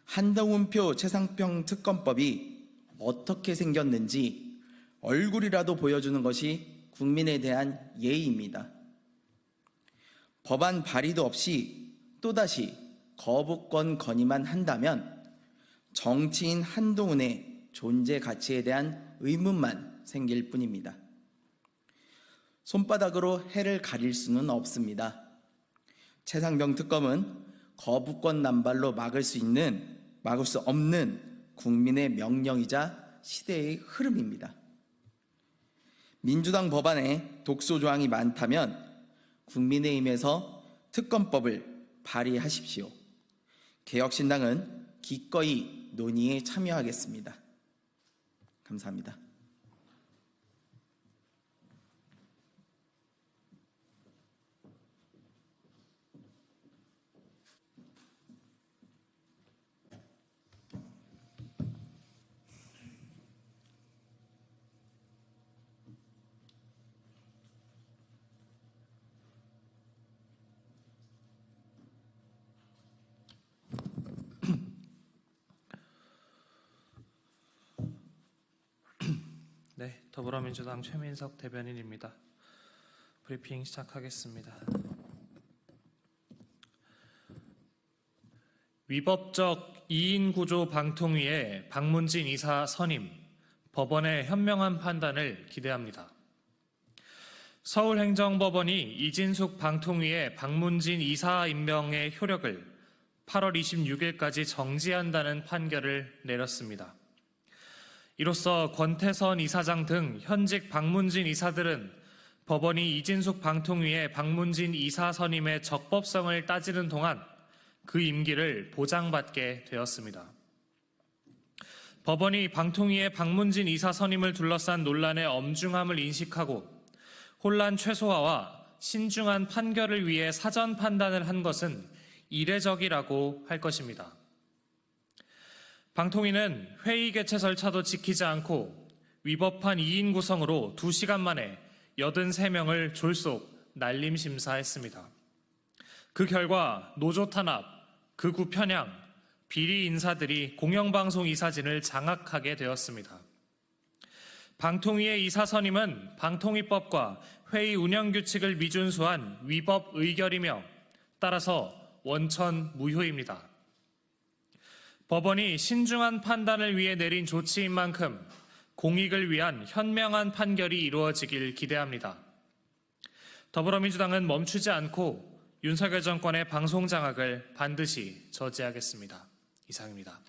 한동훈표 최상병 특검법이 어떻게 생겼는지 얼굴이라도 보여주는 것이 국민에 대한 예의입니다. 법안 발의도 없이 또다시 거부권 건의만 한다면 정치인 한동훈의 존재 가치에 대한 의문만 생길 뿐입니다. 손바닥으로 해를 가릴 수는 없습니다. 최상병 특검은 거부권 남발로 막을 수 없는 국민의 명령이자 시대의 흐름입니다. 민주당 법안에 독소 조항이 많다면 국민의힘에서 특검법을 발의하십시오. 개혁신당은 기꺼이 논의에 참여하겠습니다. 감사합니다. 네, 더불어민주당 최민석 대변인입니다. 브리핑 시작하겠습니다. 위법적 2인 구조 방통위의 박문진 이사 선임, 법원의 현명한 판단을 기대합니다. 서울행정법원이 이진숙 방통위의 박문진 이사 임명의 효력을 8월 26일까지 정지한다는 판결을 내렸습니다. 이로써 권태선 이사장 등 현직 박문진 이사들은 법원이 이진숙 방통위의 박문진 이사 선임의 적법성을 따지는 동안 그 임기를 보장받게 되었습니다. 법원이 방통위의 박문진 이사 선임을 둘러싼 논란의 엄중함을 인식하고 혼란 최소화와 신중한 판결을 위해 사전 판단을 한 것은 이례적이라고 할 것입니다. 방통위는 회의 개최 절차도 지키지 않고 위법한 2인 구성으로 2시간 만에 83명을 졸속 날림 심사했습니다. 그 결과 노조 탄압, 극우 편향, 비리 인사들이 공영방송 이사진을 장악하게 되었습니다. 방통위의 이사 선임은 방통위법과 회의 운영 규칙을 미준수한 위법 의결이며 따라서 원천 무효입니다. 법원이 신중한 판단을 위해 내린 조치인 만큼 공익을 위한 현명한 판결이 이루어지길 기대합니다. 더불어민주당은 멈추지 않고 윤석열 정권의 방송 장악을 반드시 저지하겠습니다. 이상입니다.